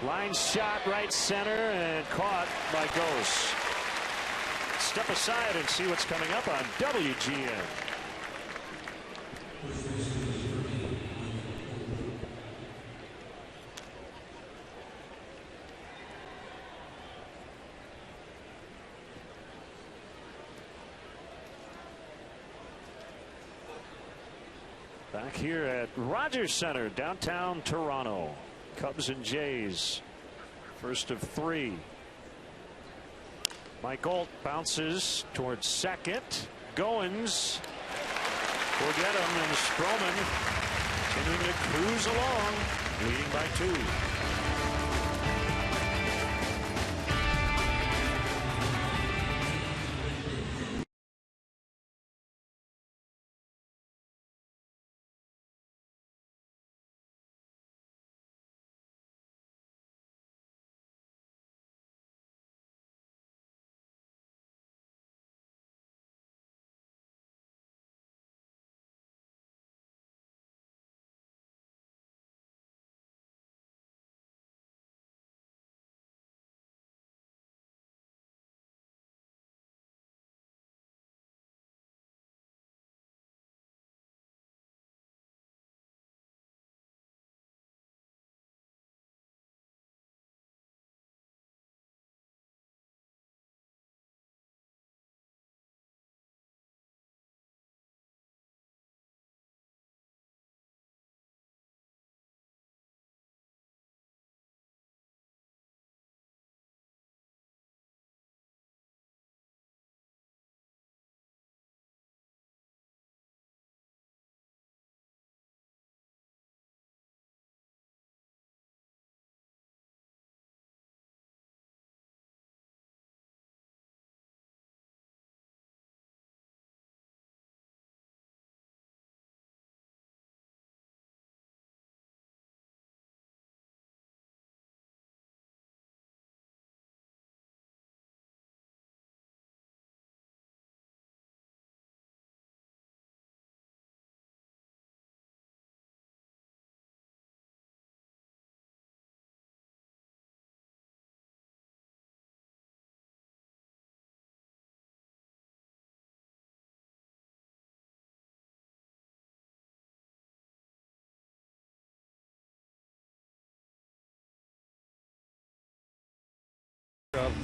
Line shot right center and caught by Ghost. Step aside and see what's coming up on WGN. Back here at Rogers Center, downtown Toronto. Cubs and Jays. First of 3. Mike Alt bounces towards second. Goins will get him, and Stroman continuing to cruise along, leading by 2.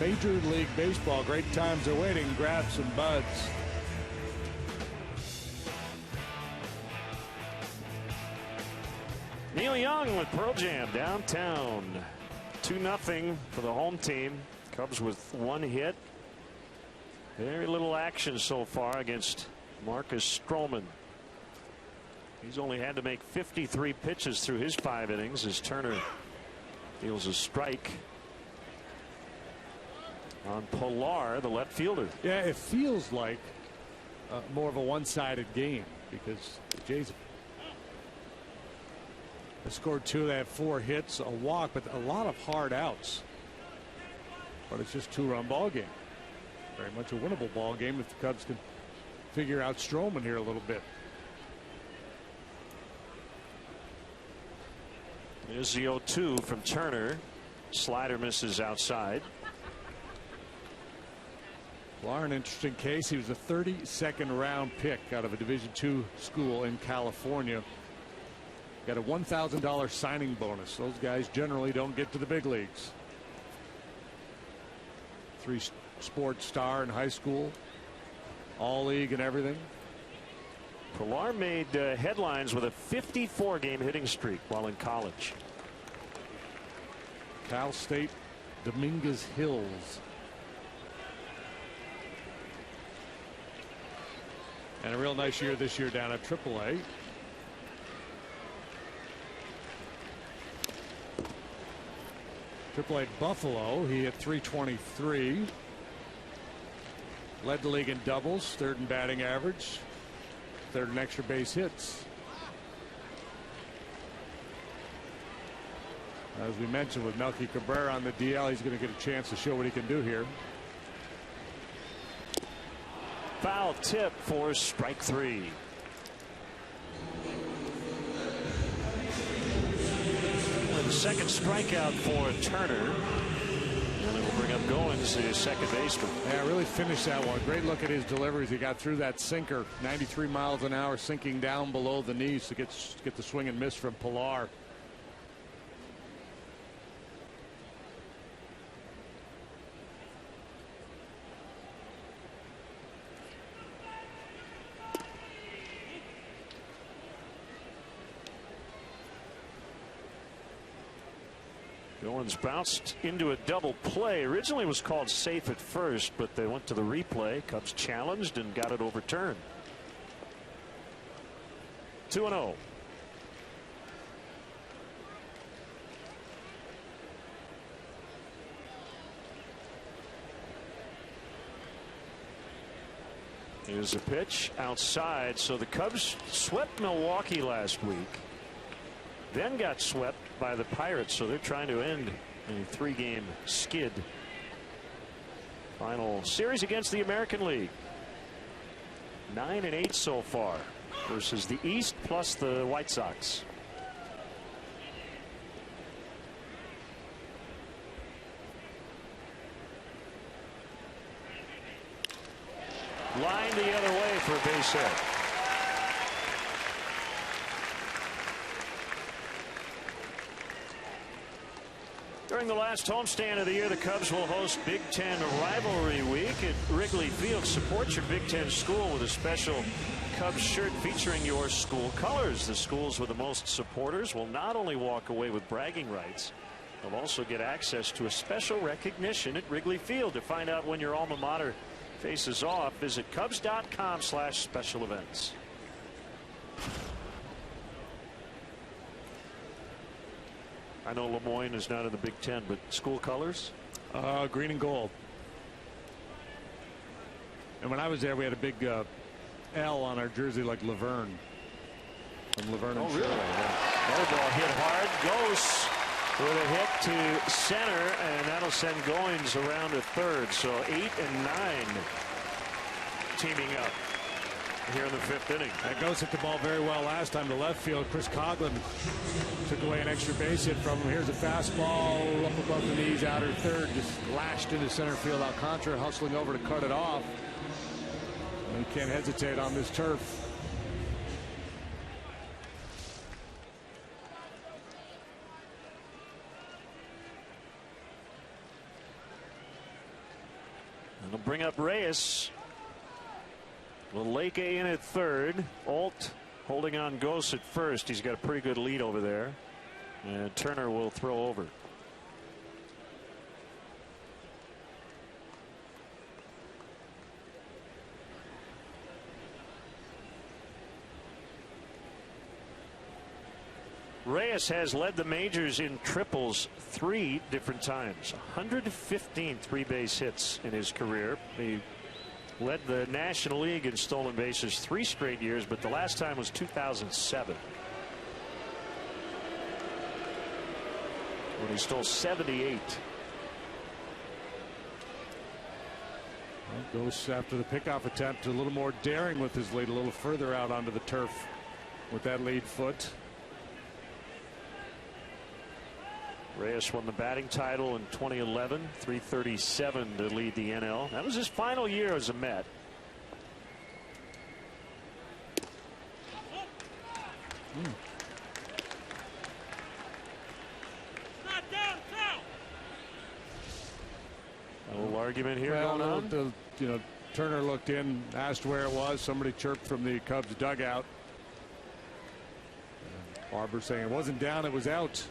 Major League Baseball. Great times are waiting. Grab some buds. Neil Young with Pearl Jam downtown. 2-0 for the home team. Cubs with 1 hit. Very little action so far against Marcus Stroman. He's only had to make 53 pitches through his 5 innings as Turner deals a strike on Pilar, the left fielder. Yeah, it feels like more of a one-sided game because the Jays have scored 2. They have 4 hits, a walk, but a lot of hard outs. But it's just 2-run ball game. Very much a winnable ball game if the Cubs can figure out Stroman here a little bit. Here's the 0-2 from Turner. Slider misses outside. Pilar, an interesting case. He was a 32nd round pick out of a Division II school in California. Got a $1,000 signing bonus. Those guys generally don't get to the big leagues. 3-sport star in high school, all league and everything. Pilar made headlines with a 54-game hitting streak while in college. Cal State Dominguez Hills. And a real nice year this year down at AAA. AAA Buffalo, he hit .323. Led the league in doubles, 3rd in batting average, 3rd in extra base hits. As we mentioned, with Melky Cabrera on the DL, he's going to get a chance to show what he can do here. Foul tip for strike 3. The second strikeout for Turner. And it will bring up Goins, the second baseman. Yeah, really finished that one. Great look at his deliveries. He got through that sinker, 93 miles an hour, sinking down below the knees to get the swing and miss from Pilar. Goins bounced into a double play. Originally was called safe at first, but they went to the replay. Cubs challenged and got it overturned. 2-0. Here's a pitch outside. So the Cubs swept Milwaukee last week, then got swept by the Pirates, so they're trying to end a 3-game skid. Final series against the American League. 9-8 so far versus the East plus the White Sox. Line the other way for a base hit. During the last homestand of the year, the Cubs will host Big Ten Rivalry Week at Wrigley Field. Support your Big Ten school with a special Cubs shirt featuring your school colors. The schools with the most supporters will not only walk away with bragging rights, they'll also get access to a special recognition at Wrigley Field. To find out when your alma mater faces off, visit Cubs.com/special events. I know Lemoyne is not in the Big Ten, but school colors? Green and gold. And when I was there, we had a big L on our jersey like Laverne. From Laverne and really? Yeah. Ball hit hard. Goes with a hit to center, and that'll send Goins around to third. So 8 and 9 teaming up here in the 5th inning. That Goes hit the ball very well last time to left field. Chris Coughlin took away an extra base hit from him. Here's a fastball up above the knees, outer third, just lashed into center field. Alcantara hustling over to cut it off. And he can't hesitate on this turf. They'll bring up Reyes. Lake in at third. Alt holding on Ghost at first. He's got a pretty good lead over there. And Turner will throw over. Reyes has led the majors in triples 3 different times. 115 three-base hits in his career. He led the National League in stolen bases 3 straight years, but the last time was 2007. When he stole 78. Well, goes after the pickoff attempt, a little more daring with his lead, a little further out onto the turf with that lead foot. Reyes won the batting title in 2011, 337 to lead the NL. That was his final year as a Met. A little argument here going on. You know, Turner looked in, asked where it was. Somebody chirped from the Cubs dugout. Barber saying it wasn't down, it was out.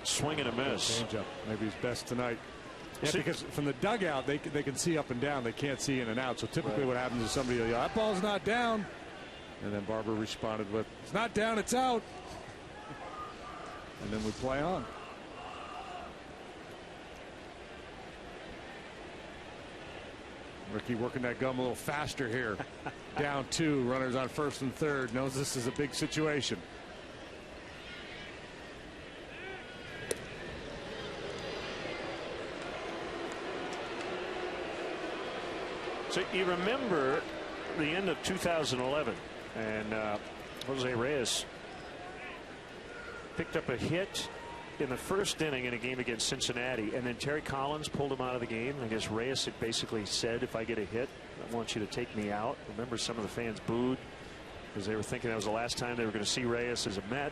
Swing and a miss. Changeup, maybe his best tonight. Yeah, because from the dugout they can see up and down. They can't see in and out. So typically what happens is somebody will yell, "That ball's not down," and then Barber responded with, "It's not down, it's out." And then we play on. Ricky working that gum a little faster here. Down 2, runners on first and third. Knows this is a big situation. So you remember the end of 2011, and Jose Reyes picked up a hit in the first inning in a game against Cincinnati, and then Terry Collins pulled him out of the game. I guess Reyes had basically said, "If I get a hit, I want you to take me out." Remember, some of the fans booed because they were thinking that was the last time they were going to see Reyes as a Met.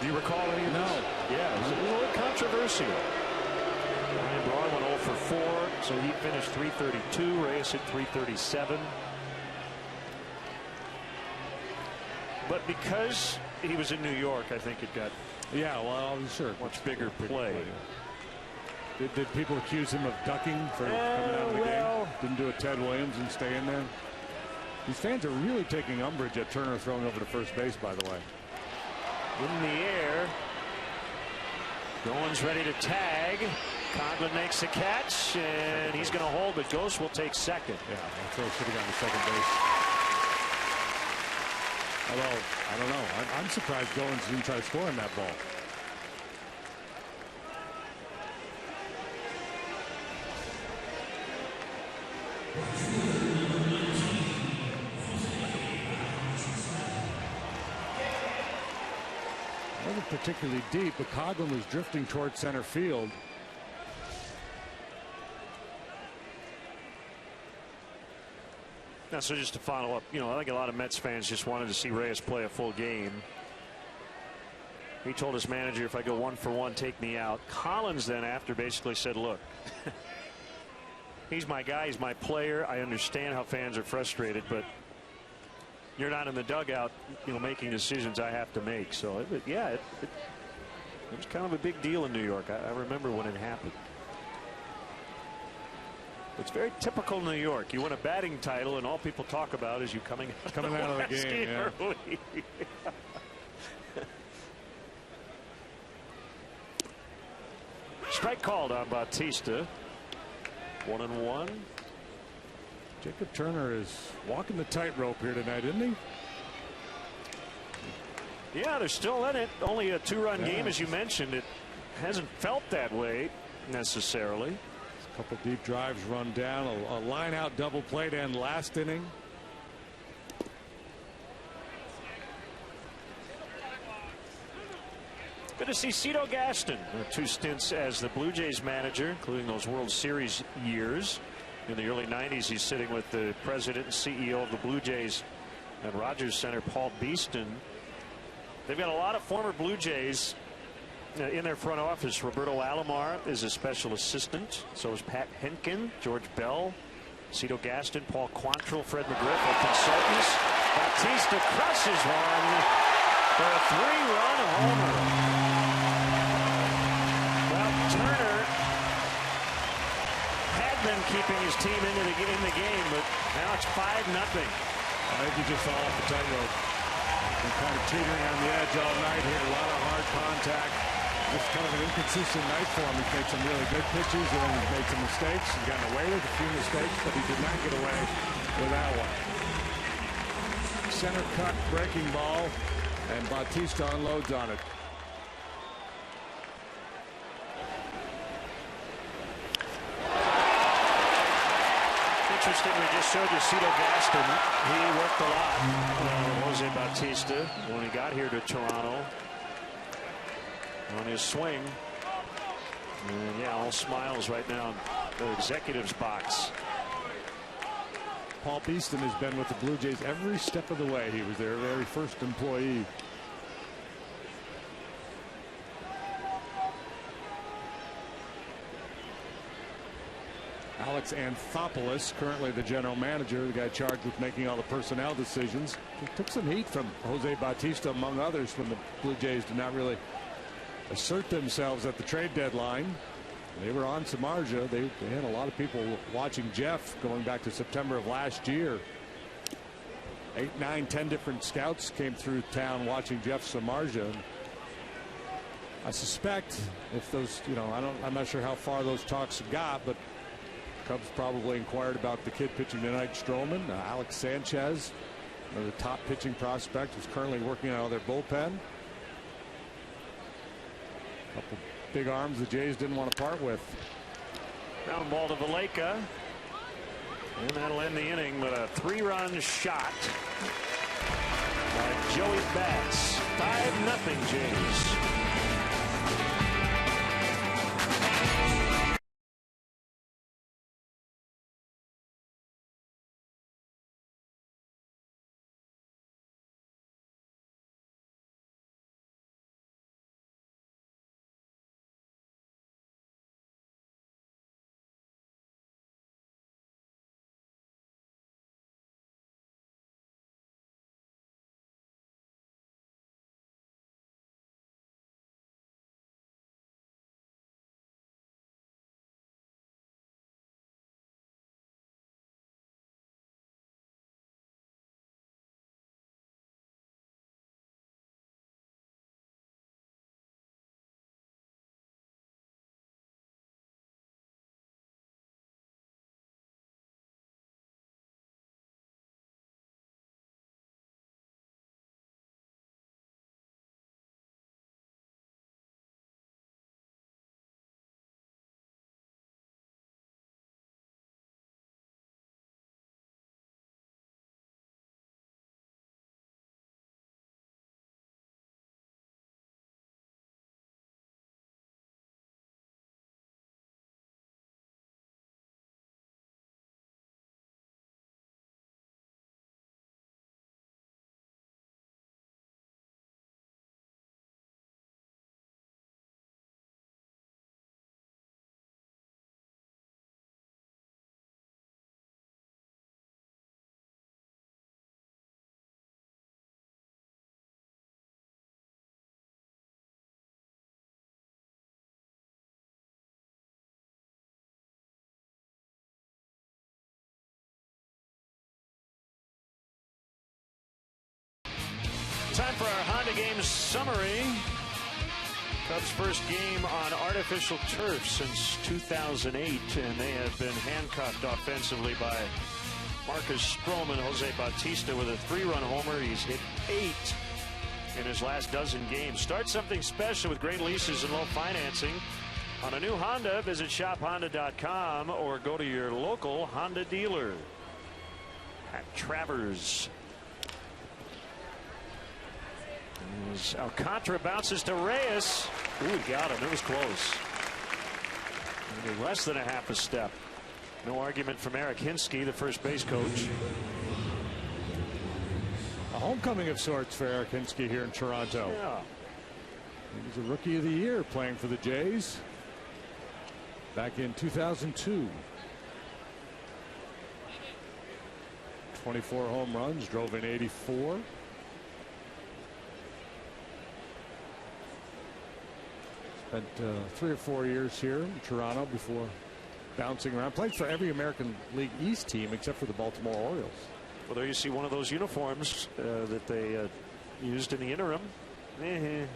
Do you recall any of this? Yeah, it was a little controversial. Ryan Braun went 0 for 4, so he finished 332. Reyes hit 337. But because he was in New York, I think it got sure, much bigger play. Did people accuse him of ducking for coming out of the game? Didn't do a Ted Williams and stay in there. These fans are really taking umbrage at Turner throwing over to first base, by the way. In the air. Goins ready to tag. Conklin makes the catch, and he's going to hold, but Ghost will take second. Yeah, that throw should have gone to second base. Although, I don't know. I'm surprised Goins didn't try scoring that ball. Wasn't particularly deep, but Coghlan was drifting towards center field. Now, so just to follow up, I think a lot of Mets fans just wanted to see Reyes play a full game. He told his manager, "If I go 1 for 1, take me out." Collins then after basically said, "Look, he's my guy, he's my player. I understand how fans are frustrated, but you're not in the dugout, making decisions I have to make." So, it was kind of a big deal in New York. I remember when it happened. It's very typical New York. You win a batting title, and all people talk about is you coming out of the game early. Strike called on Bautista. 1-1. Jacob Turner is walking the tightrope here tonight, isn't he? Yeah, they're still in it. Only a 2-run game, as you mentioned. It hasn't felt that way necessarily. A couple deep drives run down, a line out double play to end last inning. Good to see Cito Gaston. 2 stints as the Blue Jays manager, including those World Series years. In the early 90s, he's sitting with the president and CEO of the Blue Jays And Rogers center Paul Beeston. They've got a lot of former Blue Jays in their front office. Roberto Alomar is a special assistant. So is Pat Henkin, George Bell, Cito Gaston, Paul Quantrill, Fred McGriff are consultants. Bautista crushes one for a 3-run homer. Well, Turner had been keeping his team in the game, but now it's 5-0. I think he just fell off the tightrope. Been kind of teetering on the edge all night here. A lot of hard contact. Just kind of an inconsistent night for him. He's made some really good pitches and then he's made some mistakes. He's gotten away with a few mistakes, but he did not get away with that one. Center cut breaking ball, and Bautista unloads on it. Interesting, we just showed you Cito Gaston. He worked a lot with Jose Bautista when he got here to Toronto on his swing. And yeah, all smiles right now in the executives box. Paul Beeston has been with the Blue Jays every step of the way. He was their very first employee. Alex Anthopoulos, currently the general manager, the guy charged with making all the personnel decisions. He took some heat from Jose Bautista, among others, when the Blue Jays did not really assert themselves at the trade deadline. They were on Samardzija. They had a lot of people watching Jeff going back to September of last year. 8, 9, 10 different scouts came through town watching Jeff Samardzija. I suspect if those, I'm not sure how far those talks got, but Cubs probably inquired about the kid pitching tonight, Stroman. Alex Sanchez, the top pitching prospect, who's currently working out of their bullpen. Couple big arms the Jays didn't want to part with. Ground ball to Valleca. And that'll end the inning, but a 3-run shot by Joey Bats. 5-0 Jays. Time for our Honda Games summary. Cubs' first game on artificial turf since 2008, and they have been handcuffed offensively by Marcus Stroman. Jose Bautista with a 3-run homer. He's hit 8 in his last dozen games. Start something special with great leases and low financing. On a new Honda, visit shophonda.com or go to your local Honda dealer. At Travers. As Alcantara bounces to Reyes. Ooh, got him. It was close. Less than a half a step. No argument from Eric Hinsky, the first base coach. homecoming of sorts for Eric Hinske here in Toronto. Yeah. He was a Rookie of the Year playing for the Jays back in 2002. 24 home runs, drove in 84. Spent 3 or 4 years here in Toronto before bouncing around. Played for every American League East team except for the Baltimore Orioles. Well, there you see one of those uniforms that they used in the interim. They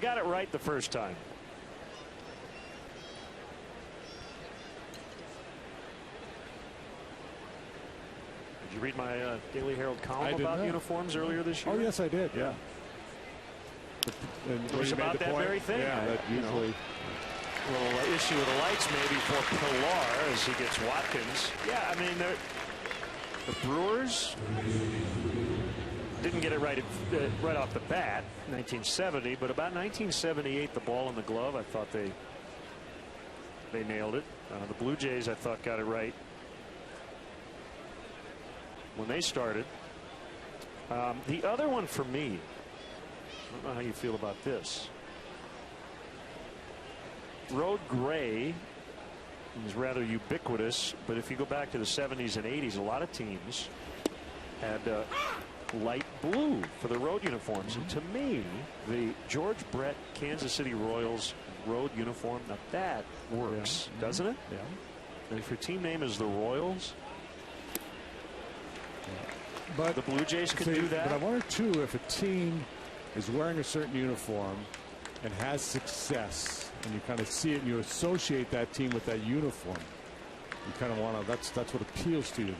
got it right the first time. Did you read my Daily Herald column about uniforms earlier this year? Oh, yes, I did. Yeah. It was about that very thing. Yeah, that usually. A little issue with the lights maybe for Pilar as he gets Watkins. Yeah, I mean, the Brewers didn't get it right off the bat, 1970, but about 1978, the ball in the glove, I thought they nailed it. The Blue Jays, I thought, got it right when they started. The other one for me, I don't know how you feel about this. Road gray is rather ubiquitous, but if you go back to the 70s and 80s, a lot of teams had light blue for the road uniforms. And to me, the George Brett Kansas City Royals road uniform, now that works, doesn't it? Yeah. And if your team name is the Royals, but the Blue Jays could do that. But I wonder too, if a team is wearing a certain uniform and has success, and you kind of see it and you associate that team with that uniform, you kind of want to, that's what appeals to you,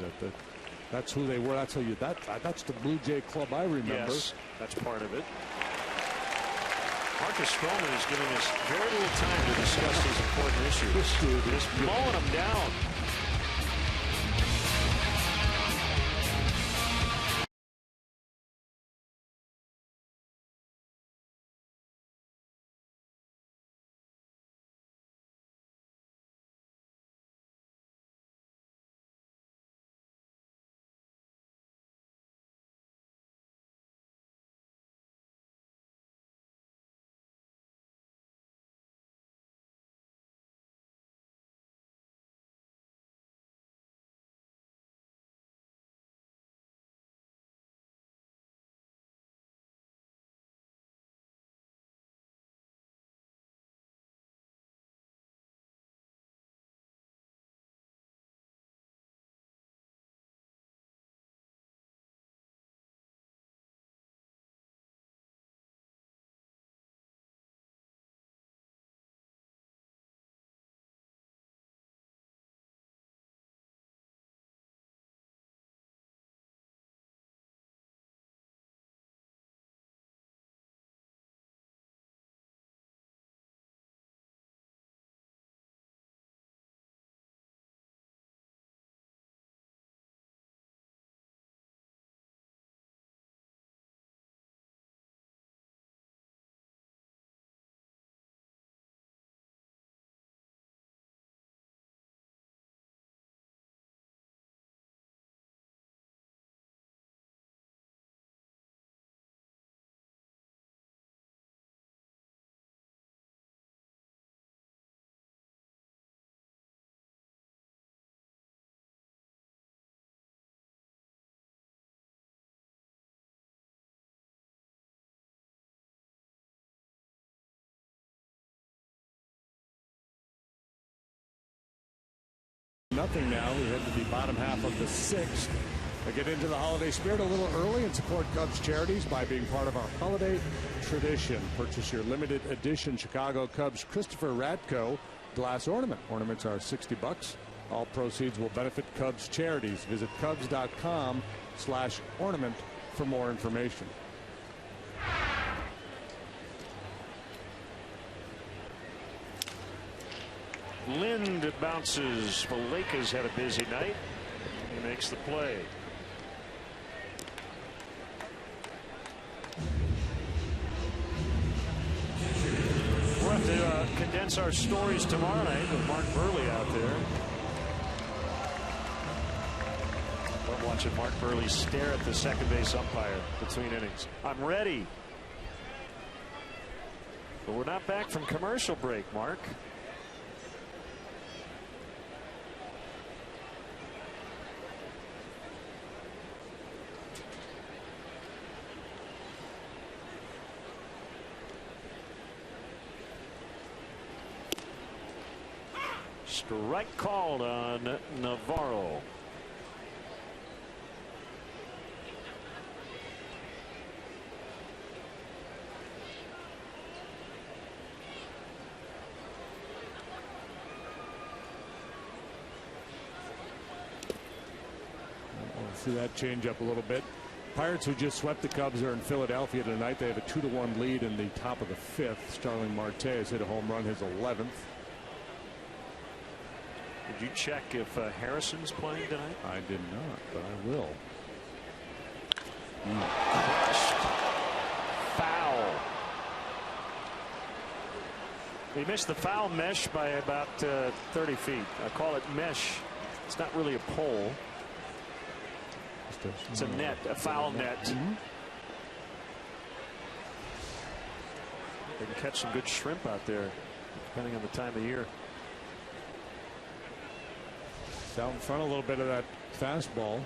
that's who they were, that's how you, that's the Blue Jay club I remember. Yes, that's part of it. Marcus Stroman is giving us very little time to discuss these important issues. This dude is mowing them down. Nothing now. We head to the bottom half of the 6th. We get into the holiday spirit a little early and support Cubs charities by being part of our holiday tradition. Purchase your limited edition Chicago Cubs Christopher Radko glass ornament. Ornaments are $60. All proceeds will benefit Cubs charities. Visit Cubs.com/ornament for more information. Lind bounces. Vallecas had a busy night. He makes the play. We'll have to condense our stories tomorrow night with Mark Burley out there. But Watching Mark Burley stare at the second base umpire between innings. I'm ready. But we're not back from commercial break, Mark. Strike called on Navarro. See that change up a little bit. Pirates, who just swept the Cubs, are in Philadelphia tonight. They have a 2-1 lead in the top of the fifth. Starling Marte has hit a home run, his 11th. Did you check if Harrison's playing tonight? I did not, but I will. Crushed. Foul. He missed the foul mesh by about 30 feet. I call it mesh. It's not really a pole. It's a net, a foul net. Mm-hmm. They can catch some good shrimp out there, depending on the time of year. It's out in front a little bit of that fastball.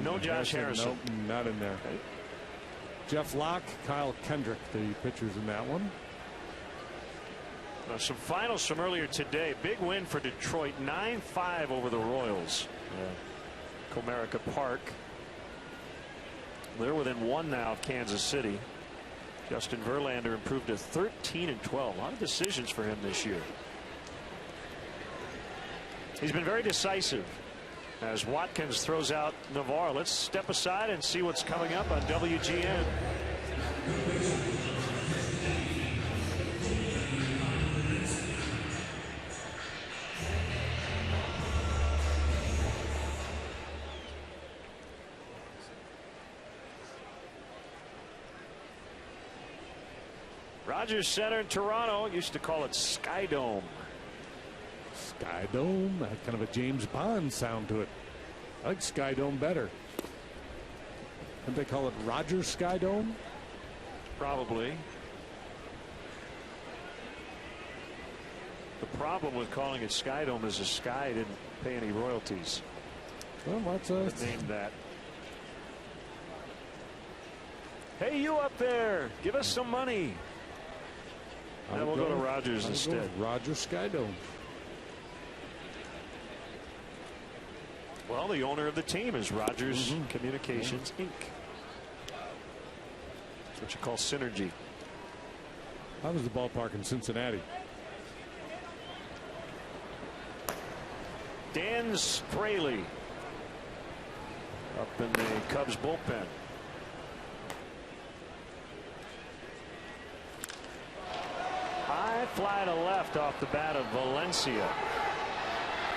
No Josh Harrison. Nope, not in there. Okay. Jeff Locke, Kyle Kendrick, the pitchers in that one. Now some finals from earlier today. Big win for Detroit, 9-5 over the Royals. Comerica Park. They're within one now of Kansas City. Justin Verlander improved to 13-12. A lot of decisions for him this year. He's been very decisive as Watkins throws out Navarro. Let's step aside and see what's coming up on WGN. Rogers Center in Toronto. Used to call it Sky Dome. Sky Dome, had kind of a James Bond sound to it. I like Sky Dome better. Didn't they call it Rogers Sky Dome? Probably. The problem with calling it Sky Dome is the Sky didn't pay any royalties. Well, let's name that. Hey, you up there, give us some money. And we'll go to Rogers instead. Rogers Sky Dome. Well, the owner of the team is Rogers Communications Inc. That's what you call synergy. That was the ballpark in Cincinnati. Dan Straley up in the Cubs bullpen. High fly to left off the bat of Valencia.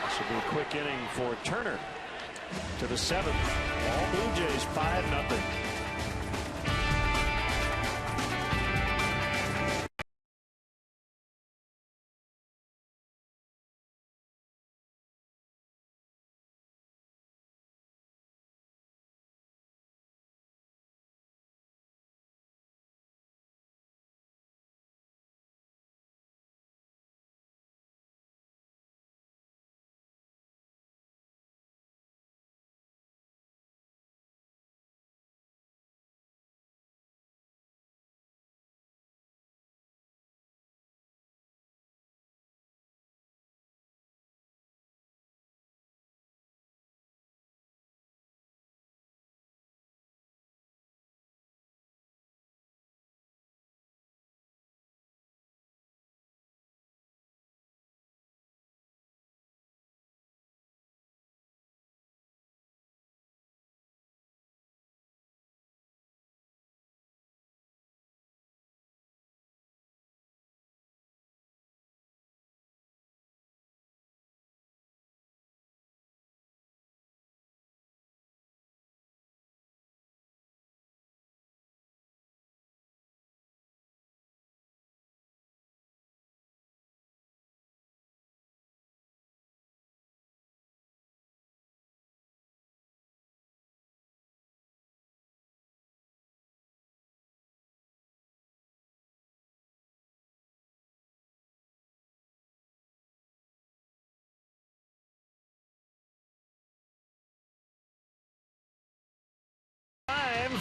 This will be a quick inning for Turner. To the seventh. All Blue Jays 5-0.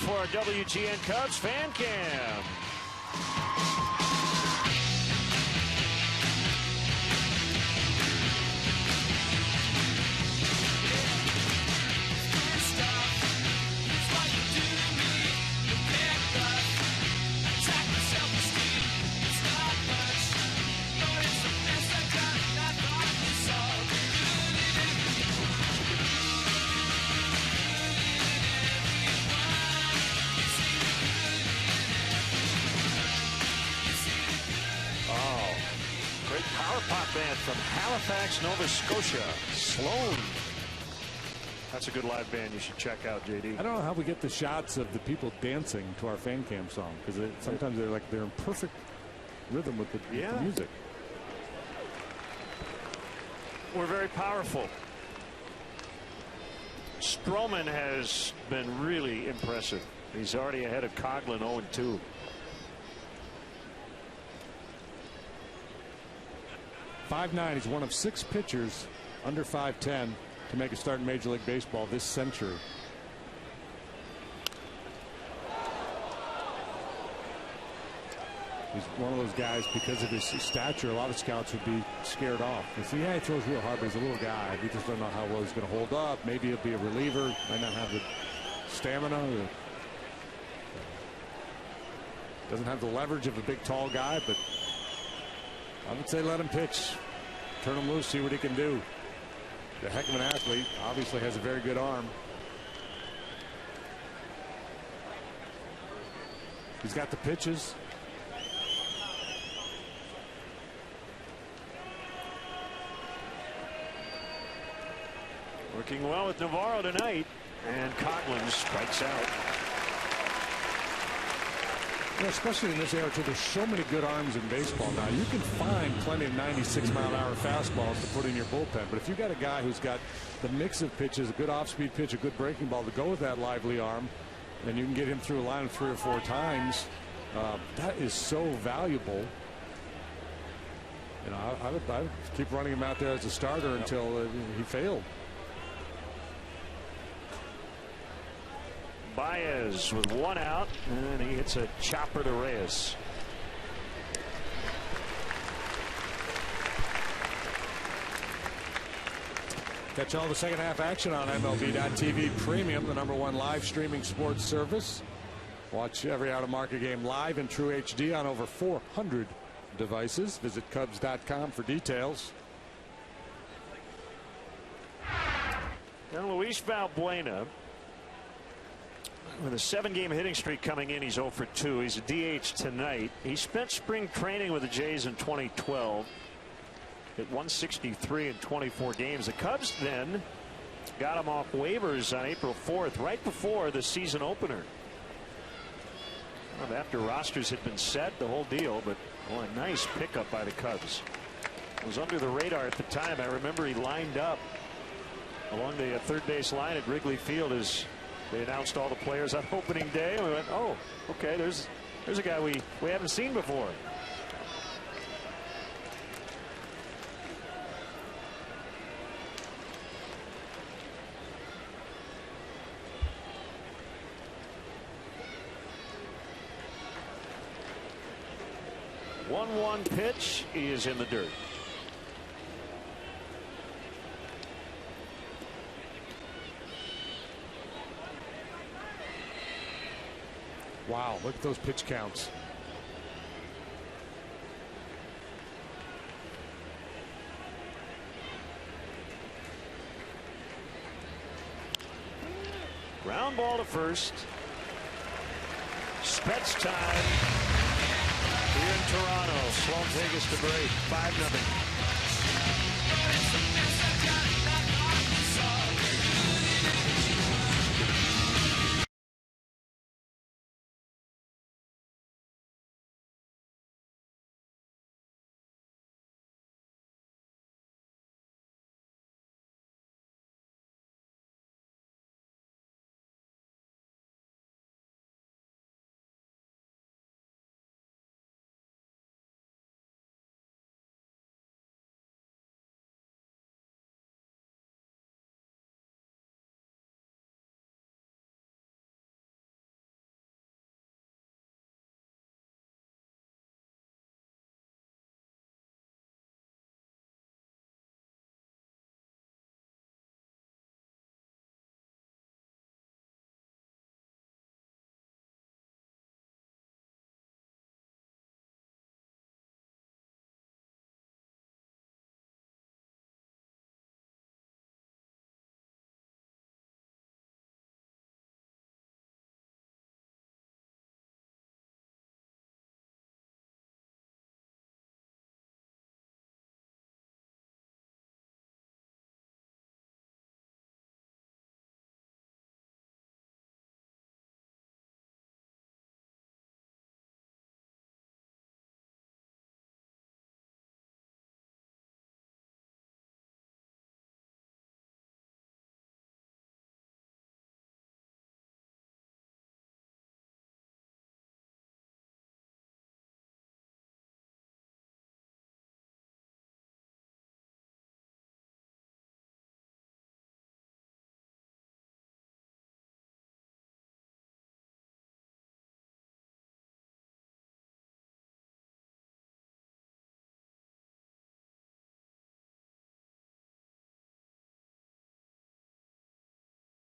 for our WGN Cubs fan cam. Power pop band from Halifax, Nova Scotia. Sloan. That's a good live band you should check out, JD. I don't know how we get the shots of the people dancing to our fan cam song, because sometimes they're in perfect rhythm with the music. We're very powerful. Stroman has been really impressive. He's already ahead of Coughlin, 0-2. .5'9". He's one of 6 pitchers under 5'10" to make a start in Major League Baseball this century. He's one of those guys, because of his stature, a lot of scouts would be scared off. They say, yeah, he throws real hard, but he's a little guy. We just don't know how well he's going to hold up. Maybe he'll be a reliever. Might not have the stamina. Doesn't have the leverage of a big, tall guy, but I would say let him pitch. Turn him loose, see what he can do. The heck of an athlete. Obviously has a very good arm. He's got the pitches. Working well with Navarro tonight, and Coughlin strikes out. Especially in this era, too, there's so many good arms in baseball now. You can find plenty of 96-mile-an-hour fastballs to put in your bullpen. But if you've got a guy who's got the mix of pitches, a good off-speed pitch, a good breaking ball to go with that lively arm, and you can get him through a line 3 or 4 times, that is so valuable. You know, I would keep running him out there as a starter until he failed. Baez with 1 out, and he hits a chopper to Reyes. Catch all the second half action on MLB.TV Premium, the #1 live streaming sports service. Watch every out-of-market game live in true HD on over 400 devices. Visit Cubs.com for details. And Luis Valbuena, with a 7-game hitting streak coming in, he's 0 for 2. He's a DH tonight. He spent spring training with the Jays in 2012. Hit 163 in 24 games. The Cubs then got him off waivers on April 4th, right before the season opener. Well, after rosters had been set, the whole deal, but a nice pickup by the Cubs. It was under the radar at the time. I remember he lined up along the third base line at Wrigley Field as they announced all the players on opening day. We went, oh, okay, there's a guy we haven't seen before. One pitch is in the dirt. Wow, look at those pitch counts. Ground ball to first. Spets time here in Toronto. Sloan Vegas to break 5-0.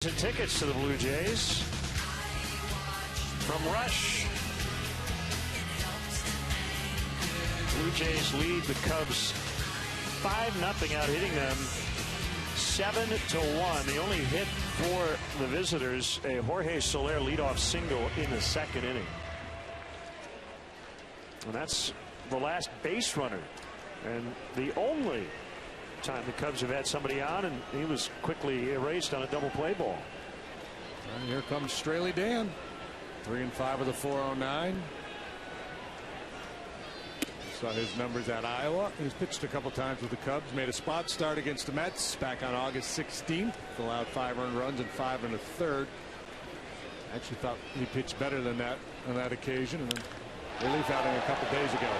season tickets to the Blue Jays from Rush. Blue Jays lead the Cubs 5-0, out hitting them 7-1. The only hit for the visitors, a Jorge Soler leadoff single in the second inning. And that's the last base runner and the only time the Cubs have had somebody on, and he was quickly erased on a double play ball. And here comes Straley Dan. 3-5 of the 409. Saw his numbers at Iowa. He's pitched a couple times with the Cubs. Made a spot start against the Mets back on August 16th. Allowed 5 earned runs and 5 1/3. Actually thought he pitched better than that on that occasion. And then relief outing a couple days ago.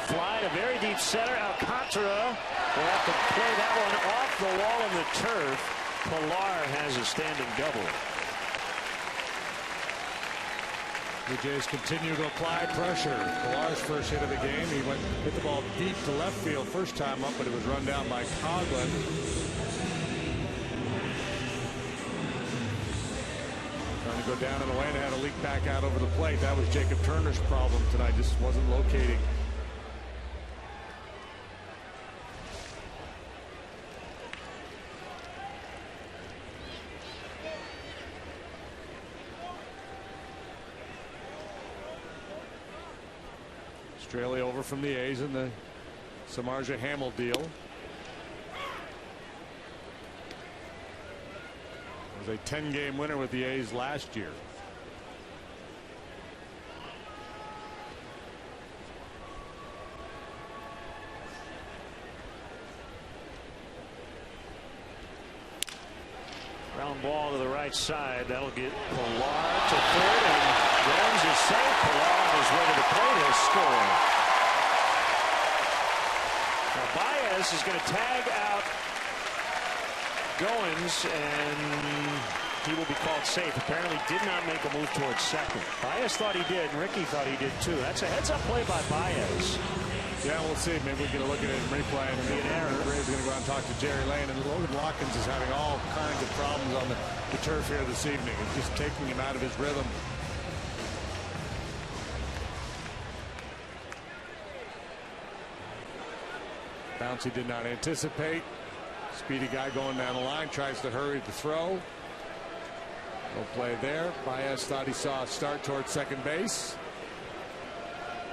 Fly to very deep center. Alcantara will have to play that one off the wall in the turf. Pilar has a standing double. The Jays continue to apply pressure. Pilar's first hit of the game. He hit the ball deep to left field first time up, but it was run down by Coughlin. Trying to go down and away and had a leak back out over the plate. That was Jacob Turner's problem tonight. Just wasn't locating. Australia over from the A's in the Samardzija Hamill deal. Was a 10-game winner with the A's last year. Ground ball to the right side. That'll get Pilar to third, and Jones is safe. Pilar on his way to the plate has scored. Now Baez is going to tag out Goins, and he will be called safe. Apparently did not make a move towards second. Baez thought he did, and Ricky thought he did too. That's a heads-up play by Baez. Yeah, we'll see. Maybe we can look at it in replay and be an error. Ray's going to go out and talk to Jerry Lane. And Logan Watkins is having all kinds of problems on the turf here this evening. It's just taking him out of his rhythm. Bounce he did not anticipate. Speedy guy going down the line, tries to hurry the throw. No play there. Baez thought he saw a start towards second base.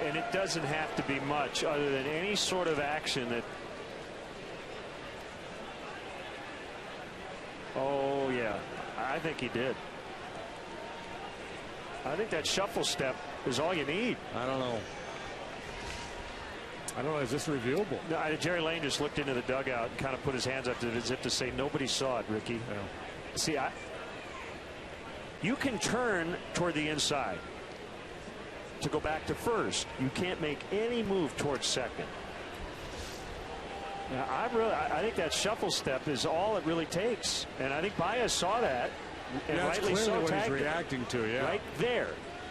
And it doesn't have to be much other than any sort of action that. Oh, yeah, I think he did. I think that shuffle step is all you need. I don't know. Is this reviewable? No, Jerry Lane just looked into the dugout and kind of put his hands up as if to say nobody saw it, Ricky. Yeah. See, you can turn toward the inside to go back to first. You can't make any move towards second. Now, I think that shuffle step is all it really takes, and I think Baez saw that, and yeah, rightly so. What he's reacting to, yeah, right there.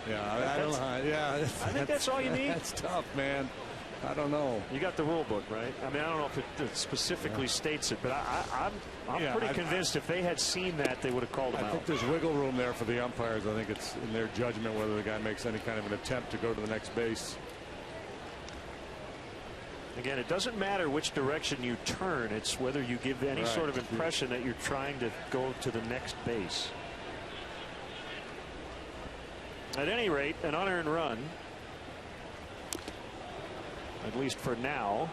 Yeah, I don't know. Yeah, I think that's all you need. That's tough, man. I don't know. You got the rule book, right? I mean, I don't know if it specifically states it, but I'm pretty convinced if they had seen that, they would have called him out. I think there's wiggle room there for the umpires. I think it's in their judgment whether the guy makes any kind of an attempt to go to the next base. Again, it doesn't matter which direction you turn. It's whether you give any sort of impression that you're trying to go to the next base. At any rate, an unearned run, at least for now,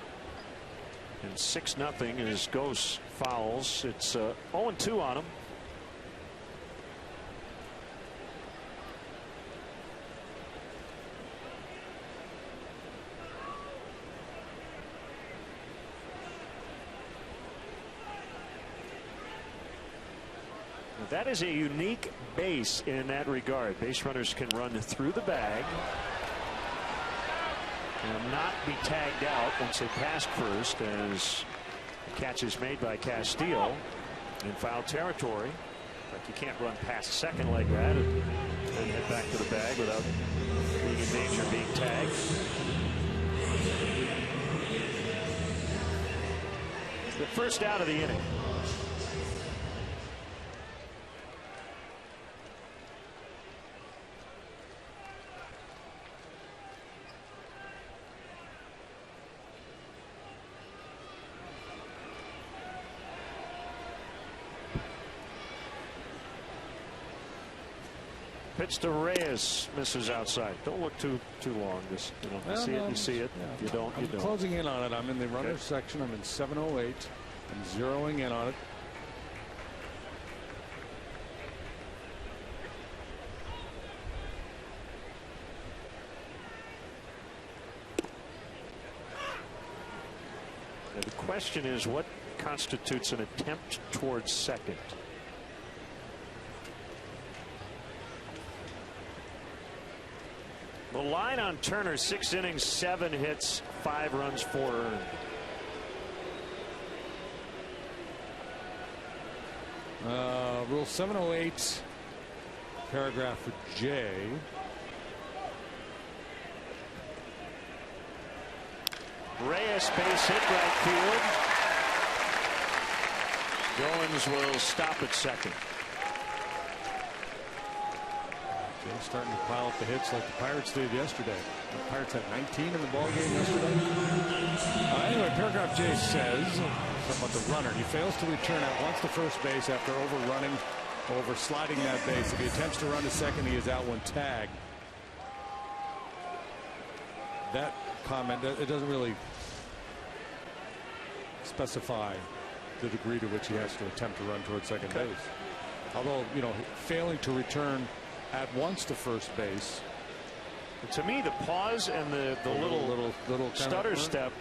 and 6-0 as Ghost fouls. It's 0-2 on him. That is a unique base in that regard. Base runners can run through the bag and not be tagged out once they pass first, as the catch is made by Castillo in foul territory. Like, you can't run past second like that and then head back to the bag without being in danger of being tagged. The first out of the inning. Pitch to Reyes, misses outside. Don't look too long. Just you see it, you see it. Yeah, If you don't, you don't. I'm closing in on it. I'm in the runner section. I'm in 708. I'm zeroing in on it. Now the question is, what constitutes an attempt towards second? The line on Turner: 6 innings, 7 hits, 5 runs, 4 earned. Rule 708, paragraph J. Reyes, base hit, right field. Goins will stop at second. Jay's starting to pile up the hits like the Pirates did yesterday. The Pirates had 19 in the ballgame yesterday. Anyway, paragraph J says something about the runner. He fails to return at once to first base after over sliding that base. If he attempts to run to second, he is out when tagged. That comment, it doesn't really specify the degree to which he has to attempt to run towards second base. Although, failing to return at once to first base. To me, the pause and the little stutter step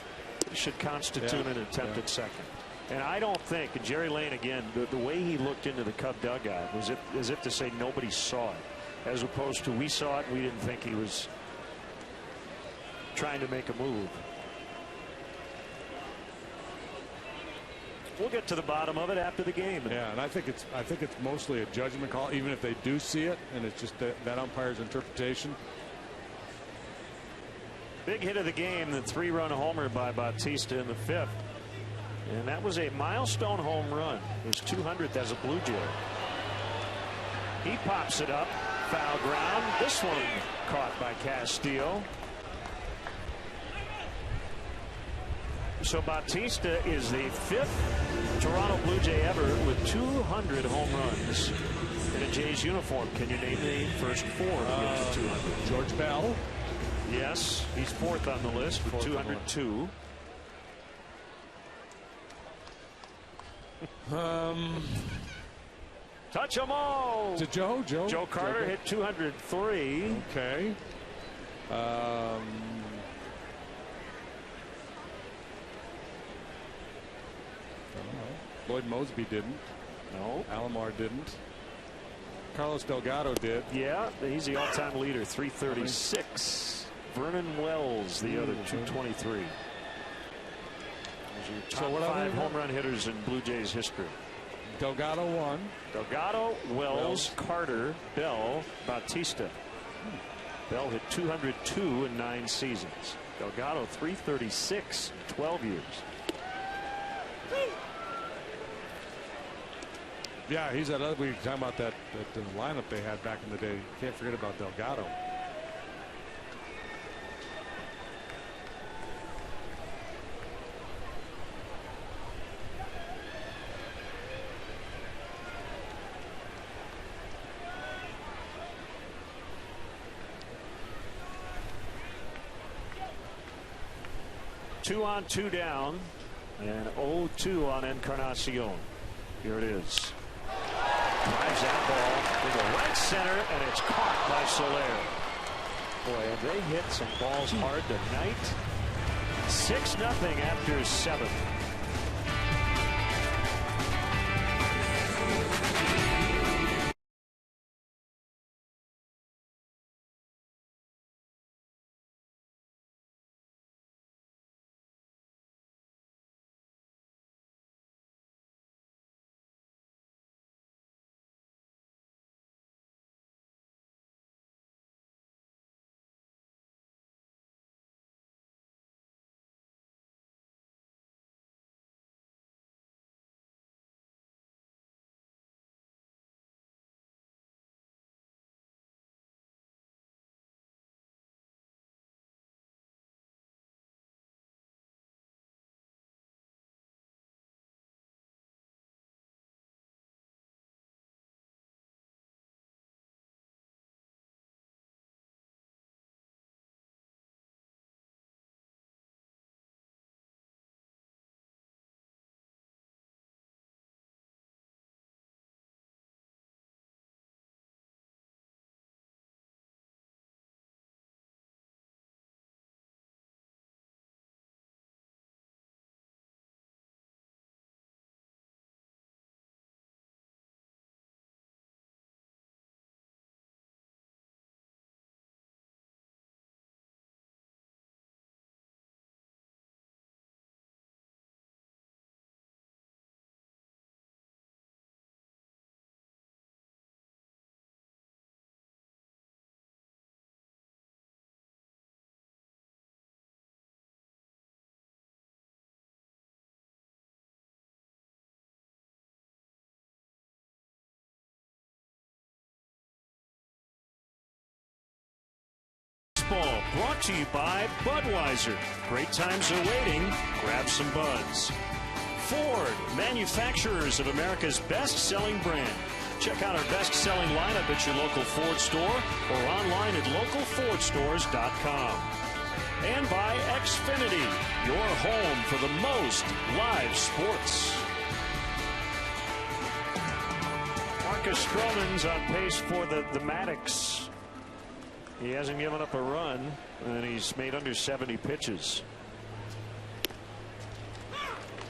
should constitute an attempt at second. And I don't think, and Jerry Lane again, the way he looked into the Cub dugout was as if to say nobody saw it, as opposed to we saw it and we didn't think he was trying to make a move. We'll get to the bottom of it after the game. Yeah, and I think it's mostly a judgment call, even if they do see it, and it's just that umpire's interpretation. Big hit of the game, the 3-run homer by Bautista in the 5th. And that was a milestone home run. His 200th as a Blue Jay. He pops it up, foul ground. This one caught by Castillo. So Bautista is the 5th Toronto Blue Jay ever with 200 home runs in a Jays uniform. Can you name the first 4 to get to 200? George Bell. Yes, he's 4th on the list with 202. Touch 'em all. To Joe Carter hit 203. Okay. Lloyd Mosby didn't. No. Alomar didn't. Carlos Delgado did. Yeah, he's the all-time leader, 336. Vernon Wells, the other, 223. Those are your top 5 home run hitters in Blue Jays history. Delgado won. Delgado, Wells, Carter, Bell, Bautista. Bell hit 202 in 9 seasons. Delgado 336 in 12 years. Yeah, he's that other. We were talking about that lineup they had back in the day. Can't forget about Delgado. Two on, 2 down, and 0-2 on Encarnacion. Here it is. Drives that ball into right center, and it's caught by Soler. Boy, have they hit some balls hard tonight. 6-0 after 7th. brought to you by Budweiser. Great times are waiting. Grab some buds. Ford, manufacturers of America's best-selling brand. Check out our best-selling lineup at your local Ford store or online at localfordstores.com. And by Xfinity, your home for the most live sports. Marcus Stroman's on pace for the Maddox. He hasn't given up a run, and he's made under 70 pitches.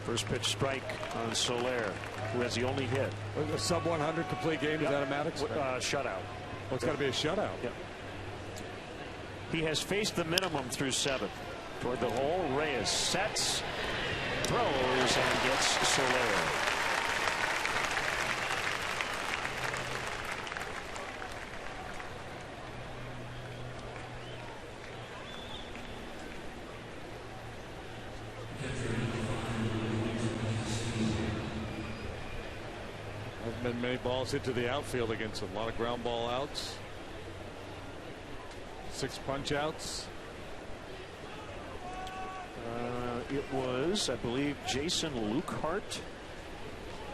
First pitch strike on Soler, who has the only hit. A sub 100 complete game, is that a Maddox? Shutout. Well, it's got to be a shutout. Yep. He has faced the minimum through 7. Toward the hole, Reyes sets, throws, and gets Soler. Been many balls hit to the outfield against him. A lot of ground ball outs. 6 punch outs. It was, I believe, Jason Lukehart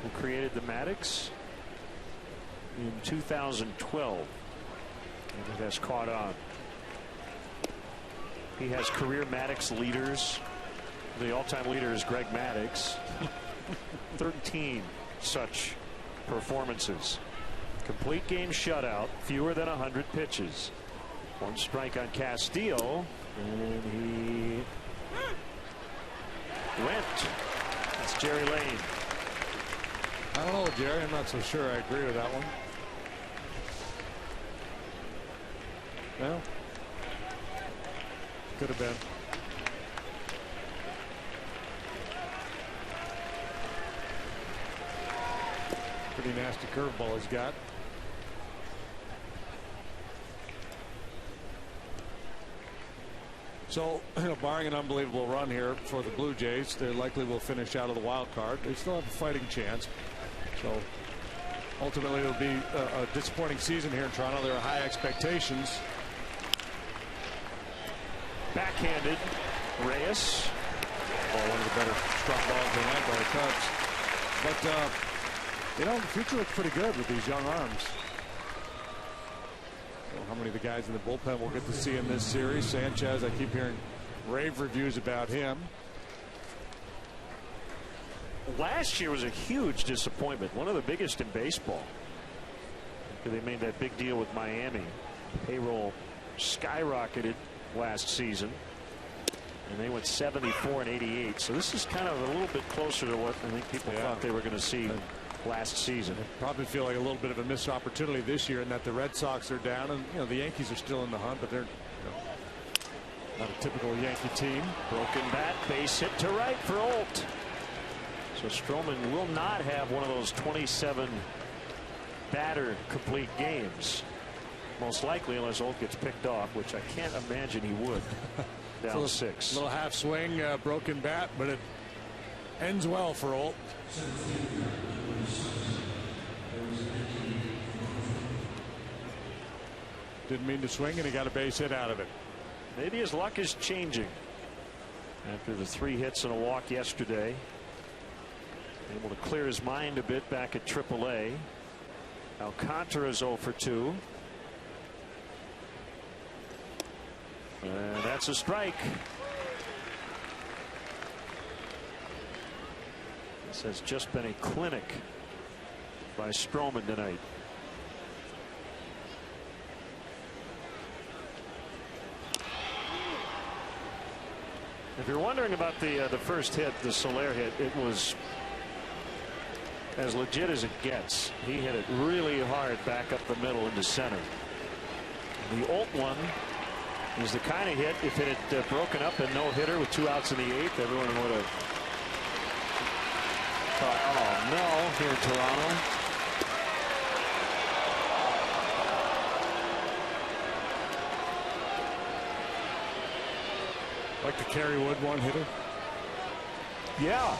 who created the Maddox in 2012. And it has caught on. He has career Maddox leaders. The all-time leader is Greg Maddux. 13 such performances. Complete game shutout, fewer than 100 pitches. 1 strike on Castillo, and he went. That's Jerry Lane. I don't know, Jerry. I'm not so sure I agree with that one. Well, could have been. Pretty nasty curveball he's got. So, barring an unbelievable run here for the Blue Jays, they likely will finish out of the wild card. They still have a fighting chance. So, ultimately, it'll be a disappointing season here in Toronto. There are high expectations. Backhanded, Reyes. One of the better strong balls in that by the Cubs. But, you know, the future looks pretty good with these young arms. How many of the guys in the bullpen we'll get to see in this series? Sanchez, I keep hearing rave reviews about him. Last year was a huge disappointment, one of the biggest in baseball. They made that big deal with Miami. Payroll skyrocketed last season, and they went 74 and 88. So this is kind of a little bit closer to what I think people thought they were going to see last season. Probably feel like a little bit of a missed opportunity this year in that the Red Sox are down, and the Yankees are still in the hunt, but they're not a typical Yankee team. Broken bat, base hit to right for Olt. So Stroman will not have one of those 27 batter complete games, most likely, unless Olt gets picked off, which I can't imagine he would. Down 6. Little half swing, broken bat, but it ends well for Olt. Didn't mean to swing, and he got a base hit out of it. Maybe his luck is changing after the 3 hits and a walk yesterday. Able to clear his mind a bit back at AAA. Alcantara is 0 for 2. And that's a strike. This has just been a clinic by Stroman tonight. If you're wondering about the first hit, the Soler hit, it was as legit as it gets. He hit it really hard back up the middle into center. The Olt one is the kind of hit, if it had broken up and no hitter with 2 outs in the 8th, everyone would have thought, oh no, here in Toronto. Like the Kerry Wood one-hitter? Yeah.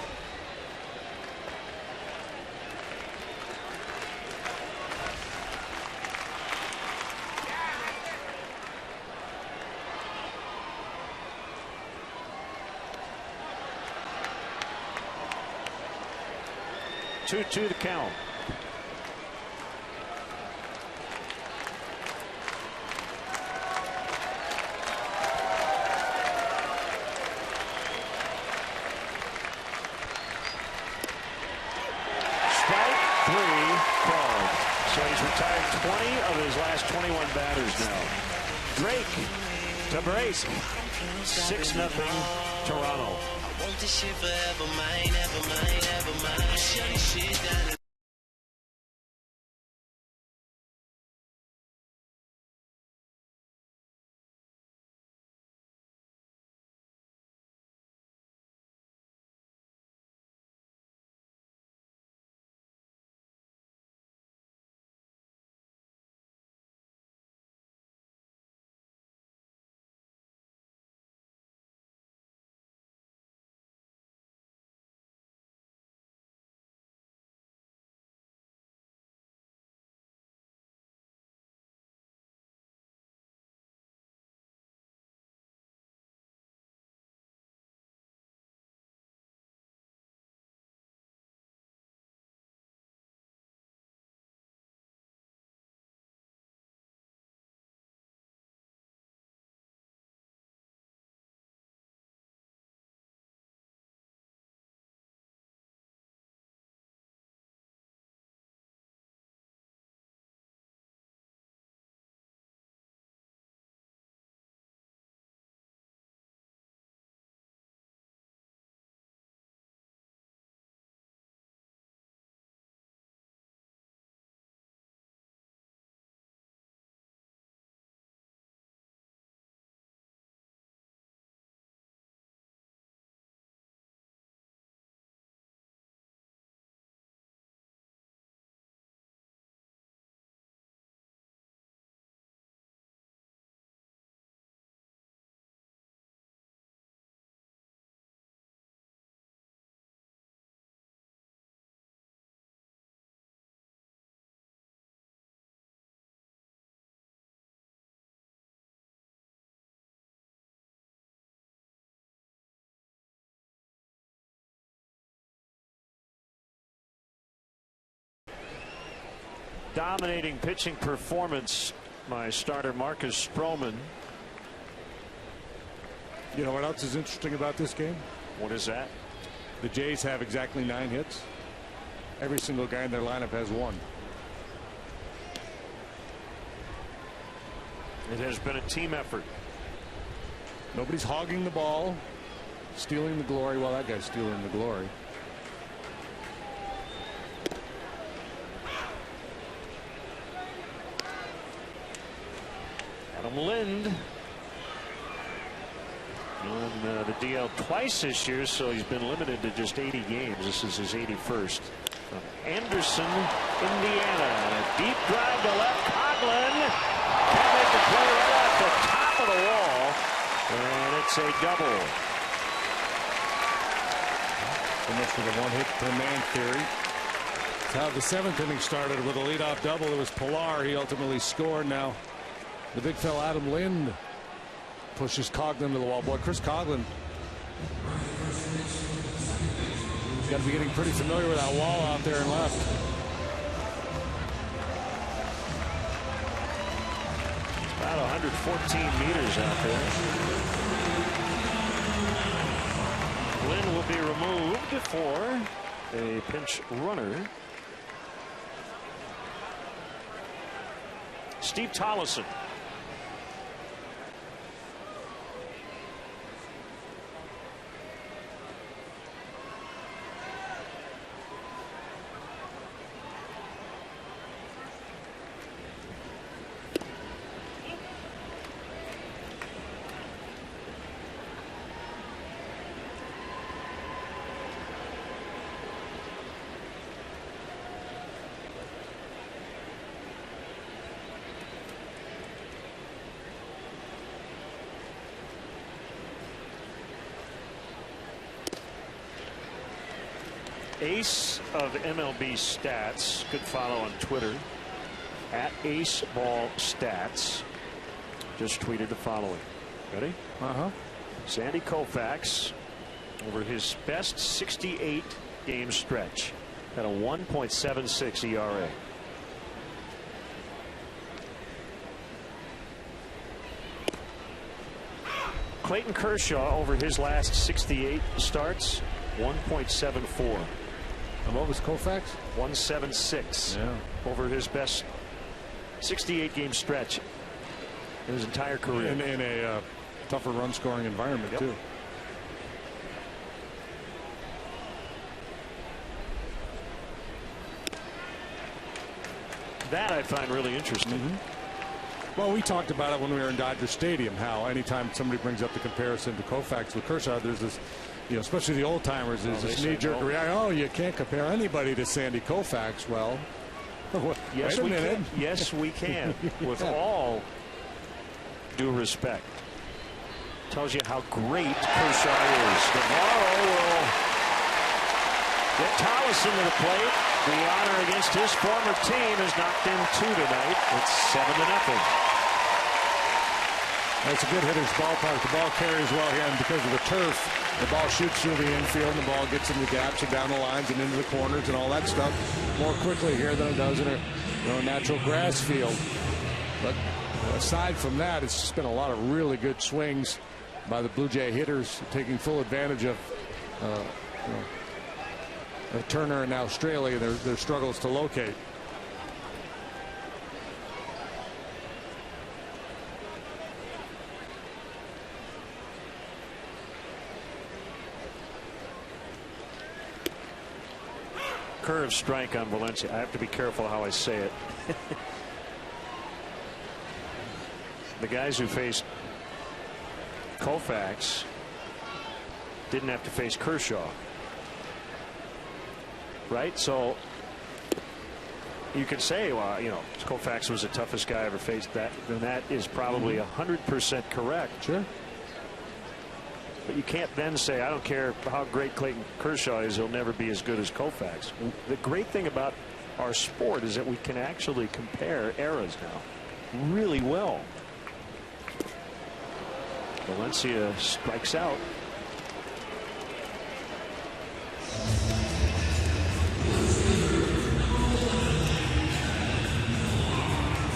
2-2 the count. So he's retired 20 of his last 21 batters now. Drake to brace. 6-0 Toronto. I want this shit forever, mine, ever mine, ever mine. Shut this shit down. Dominating pitching performance by starter Marcus Stroman. You know what else is interesting about this game? What is that? The Jays have exactly 9 hits. Every single guy in their lineup has 1. It has been a team effort. Nobody's hogging the ball, stealing the glory. Well, that guy's stealing the glory. Adam Lind on the DL twice this year, so he's been limited to just 80 games. This is his 81st. From Anderson, Indiana. A deep drive to left. Coughlin can't make the play right off the top of the wall, and it's a double. So much for the 1-hit per man theory. That's how the 7th inning started with a leadoff double. It was Pilar. He ultimately scored. Now the big fella Adam Lind pushes Coughlin to the wall. Boy, Chris Coughlin got to be getting pretty familiar with that wall out there and left. About 114 meters out there. Lind will be removed for a pinch runner. Steve Tollison. Ace of MLB Stats, good follow on Twitter at AceBallStats, just tweeted the following. Ready? Sandy Koufax over his best 68 game stretch. at a 1.76 ERA. Clayton Kershaw over his last 68 starts, 1.74. And what was Koufax? 1.76. Yeah. Over his best 68 game stretch in his entire career. In a tougher run scoring environment, too. That I find really interesting. Well, we talked about it when we were in Dodger Stadium, how anytime somebody brings up the comparison to Koufax with Kershaw, there's this, especially the old timers, there's this knee-jerk reaction. Oh, you can't compare anybody to Sandy Koufax. Well, yes, we can. Yes, we can. With all due respect. Tells you how great Kershaw is. Navarro will get Tolleson to the plate. The honor against his former team is knocked in 2 tonight. It's 7-0. That's a good hitter's ballpark. The ball carries well here, and because of the turf, the ball shoots through the infield, and the ball gets in the gaps and down the lines and into the corners and all that stuff more quickly here than it does in a natural grass field. But aside from that, it's just been a lot of really good swings by the Blue Jay hitters, taking full advantage of Turner in Australia, their struggles to locate. Curve strike on Valencia. I have to be careful how I say it. The guys who faced Koufax didn't have to face Kershaw. Right? So you could say, well, Koufax was the toughest guy I ever faced. Then that is probably 100% correct. Sure. But you can't then say, I don't care how great Clayton Kershaw is, he'll never be as good as Koufax. The great thing about our sport is that we can actually compare eras now really well. Valencia strikes out.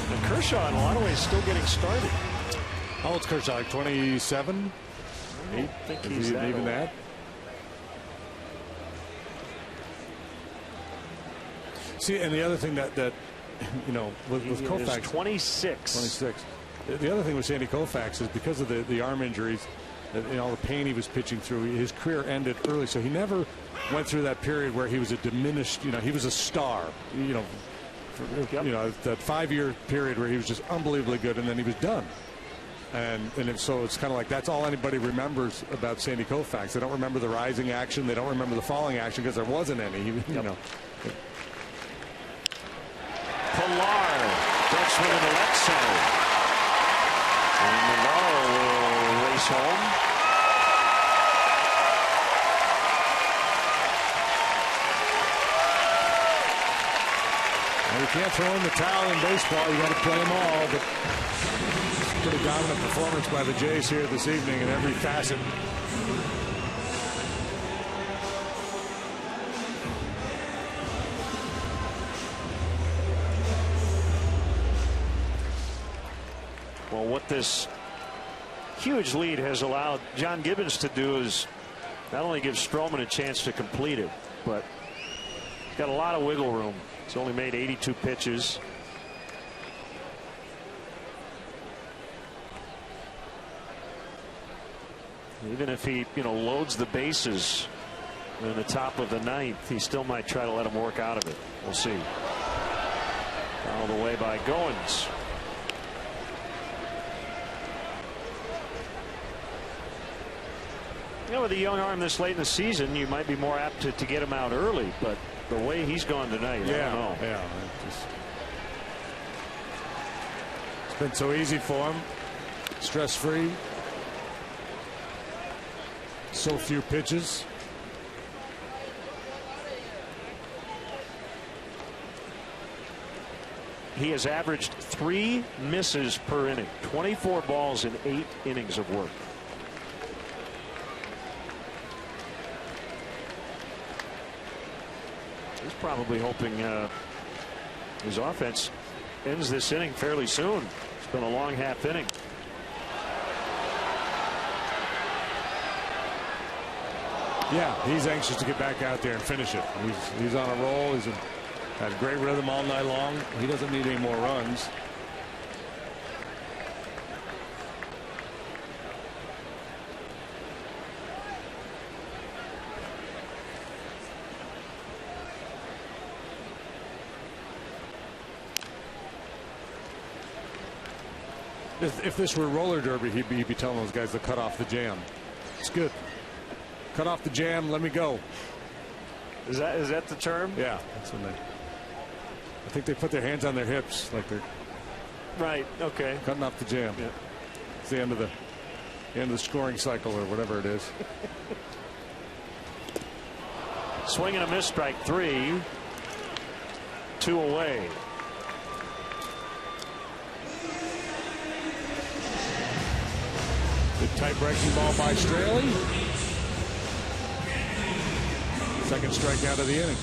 And Kershaw, in a lot of ways, still getting started. How old's Kershaw? Like 27? I don't think he's that even old. that. See, and the other thing that with Koufax, 26. The other thing with Sandy Koufax is because of the arm injuries, all the pain he was pitching through, his career ended early. So he never went through that period where he was a diminished. He was a star. That 5-year period where he was just unbelievably good, and then he was done. So it's kind of like that's all anybody remembers about Sandy Koufax. They don't remember the rising action. They don't remember the falling action because there wasn't any. Pilar takes one in the left center. And Navarro will race home. Well, you can't throw in the towel in baseball. You got to play them all. But pretty dominant performance by the Jays here this evening in every facet. Well, what this huge lead has allowed John Gibbons to do is not only give Stroman a chance to complete it, but he's got a lot of wiggle room. He's only made 82 pitches. Even if he, loads the bases in the top of the ninth, he still might try to let him work out of it. We'll see. Fouled away by Goins. With a young arm this late in the season, you might be more apt to get him out early, but the way he's gone tonight, I don't know. Yeah. It's been so easy for him. Stress-free. So few pitches. He has averaged 3 misses per inning, 24 balls in 8 innings of work. He's probably hoping his offense ends this inning fairly soon. It's been a long half inning. Yeah, he's anxious to get back out there and finish it. He's on a roll. He's had a great rhythm all night long. He doesn't need any more runs. If this were roller derby, he'd be telling those guys to cut off the jam. It's good. Cut off the jam. Let me go. Is that the term? Yeah, that's when I think they put their hands on their hips like they're right. Okay. Cutting off the jam. Yeah. It's the end of the scoring cycle or whatever it is. Swing and a miss, strike 3. 2 away. Good tight breaking ball by Straley. Second strikeout of the inning.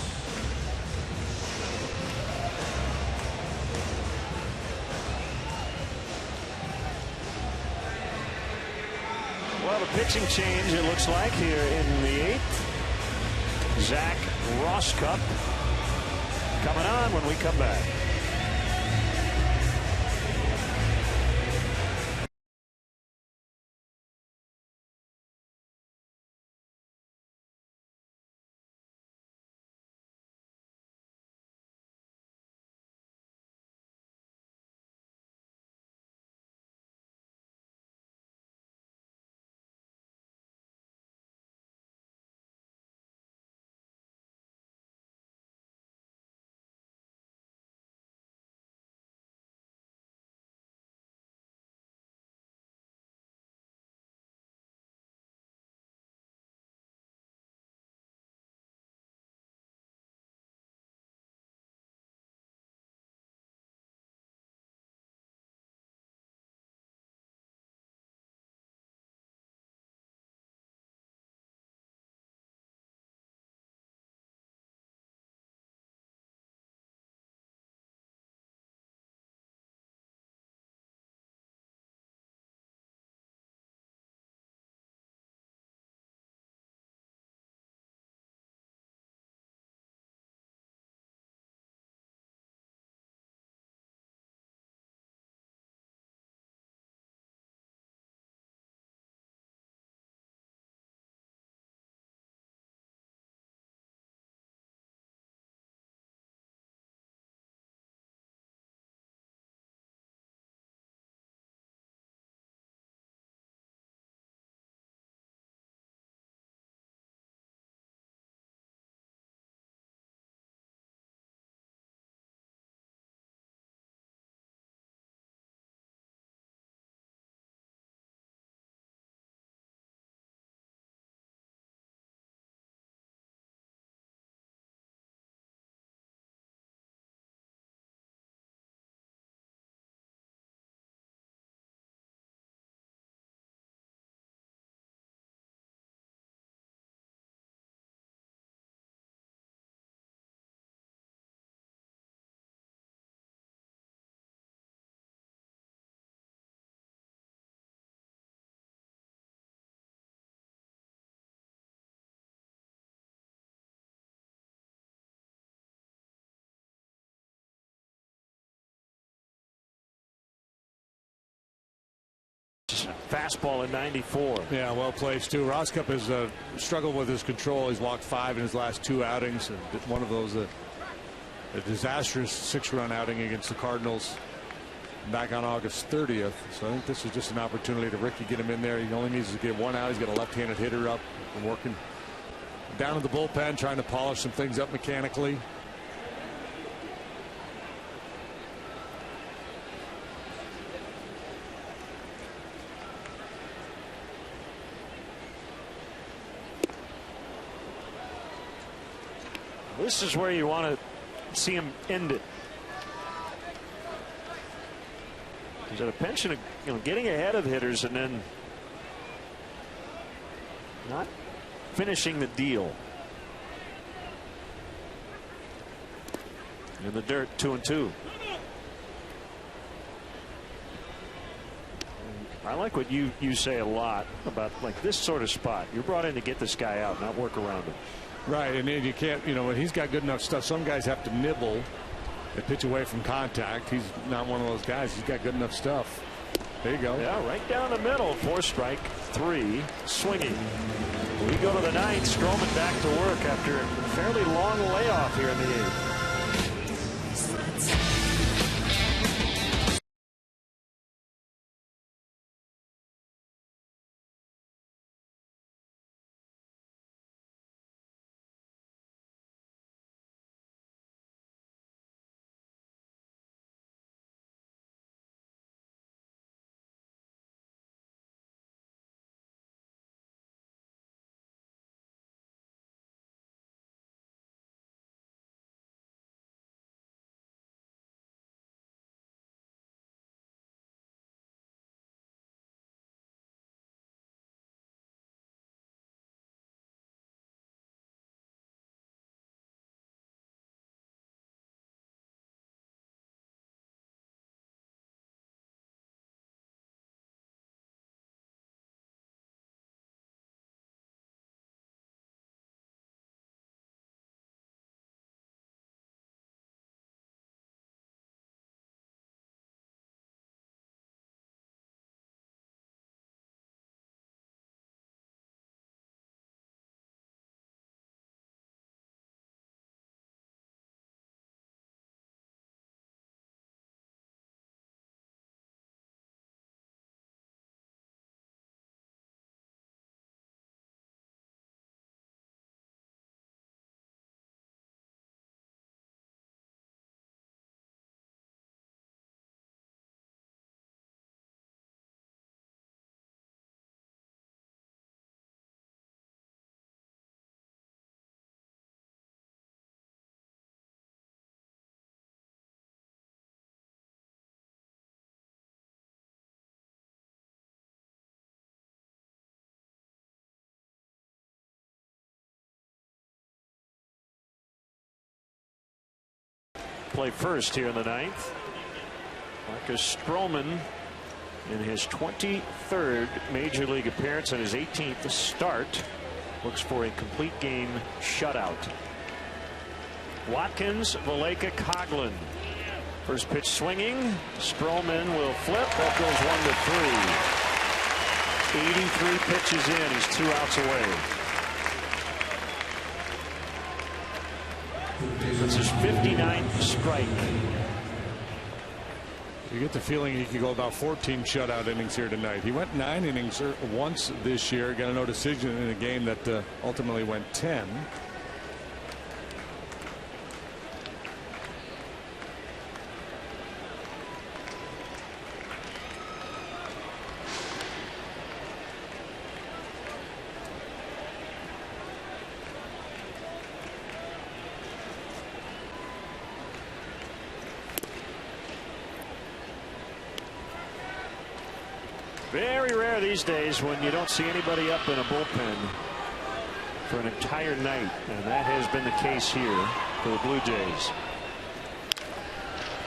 Well, the pitching change, it looks like, here in the 8th. Zach Rosscup coming on when we come back. Fastball at 94. Yeah, well placed too. Rosscup has struggled with his control. He's walked 5 in his last 2 outings. One of those a disastrous 6-run outing against the Cardinals back on August 30th. So I think this is just an opportunity to Ricky get him in there. He only needs to get 1 out. He's got a left-handed hitter up and working down in the bullpen, trying to polish some things up mechanically. This is where you want to see him end it. He's at a pension of getting ahead of hitters and then not finishing the deal. In the dirt, 2-2. I like what you say a lot about like this sort of spot. You're brought in to get this guy out, not work around him. Right, and you can't, when he's got good enough stuff. Some guys have to nibble and pitch away from contact. He's not one of those guys. He's got good enough stuff. There you go. Yeah, right down the middle. 4 strike, 3 swinging. We go to the 9th. Stroman back to work after a fairly long layoff here in the 8th. Play first here in the 9th. Marcus Stroman in his 23rd Major League appearance and his 18th start looks for a complete game shutout. Watkins, Valaika, Coghlan. First pitch swinging. Stroman will flip. That goes 1-3. 83 pitches in. He's 2 outs away. That's his 59th strike. You get the feeling he could go about 14 shutout innings here tonight. He went 9 innings once this year. Got a no decision in a game that ultimately went 10. Very rare these days when you don't see anybody up in a bullpen for an entire night, and that has been the case here for the Blue Jays.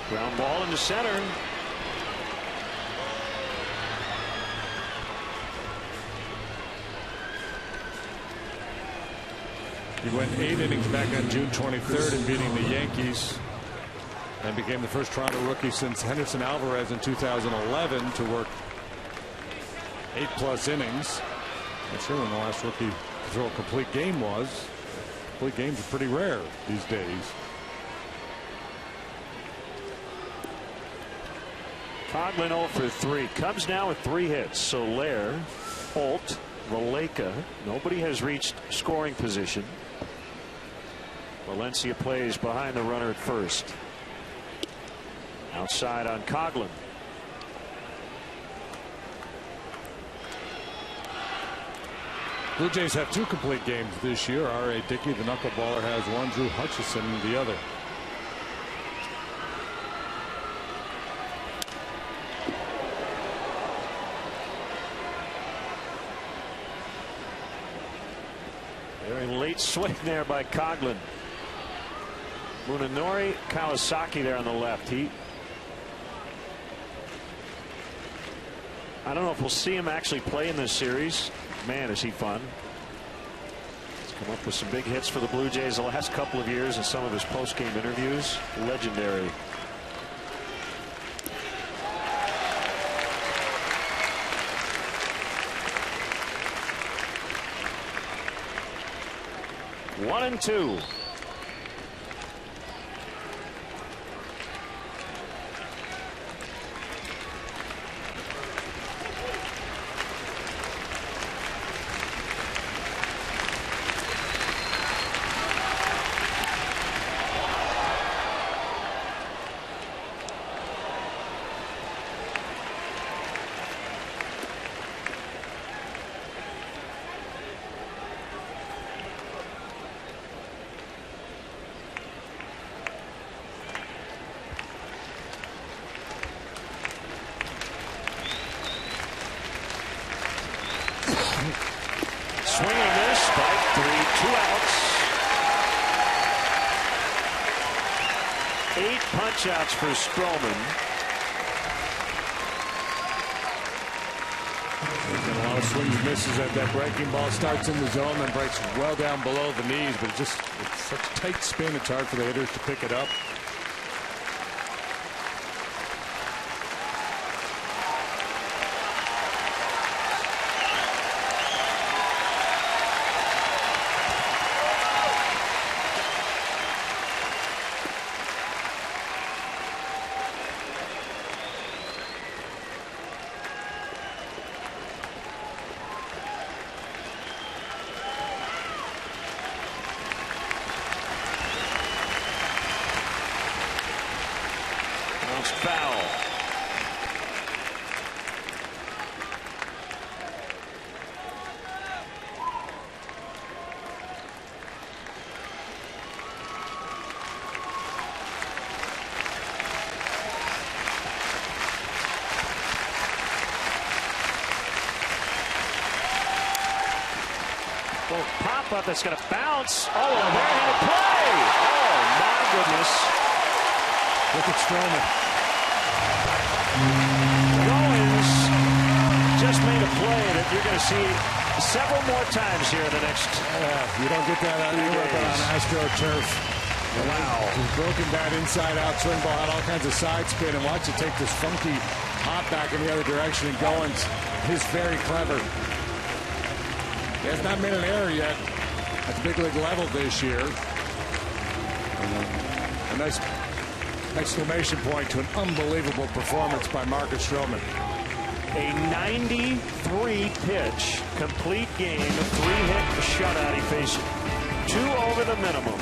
Ground ball into center. He went 8 innings back on June 23rd in beating the Yankees and became the first Toronto rookie since Henderson Alvarez in 2011 to work 8+ innings. Not sure when the last rookie to throw a complete game was. Complete games are pretty rare these days. Coghlan 0 for 3. Cubs now with 3 hits. Soler, Holt, Valaika. Nobody has reached scoring position. Valencia plays behind the runner at first. Outside on Coghlan. Blue Jays have 2 complete games this year. R.A. Dickey, the knuckleballer, has 1. Drew Hutchison, the other. Very late swing there by Coghlan. Munenori Kawasaki there on the left. I don't know if we'll see him actually play in this series. Man, is he fun. He's come up with some big hits for the Blue Jays the last couple of years in some of his post-game interviews. Legendary. One and two. Swing and miss, strike three, 2 outs. 8 punch outs for Stroman. A lot of swings and misses at that breaking ball. Starts in the zone and breaks well down below the knees, but it's such tight spin, it's hard for the hitters to pick it up. Foul. Well, pop up that's going to bounce. Oh, a right-handed play. Oh, my goodness. Look at Stroman. Goins just made a play that you're going to see several more times here in the next. You don't get that out anywhere but on Astro turf. Wow. His broken bat inside out swing ball had all kinds of side spin, and watch it take this funky hop back in the other direction, and Goins is very clever. He has not made an error yet at the big league level this year. A nice exclamation point to an unbelievable performance by Marcus Stroman. A 93 pitch complete game, 3-hit shutout. He faced 2 over the minimum.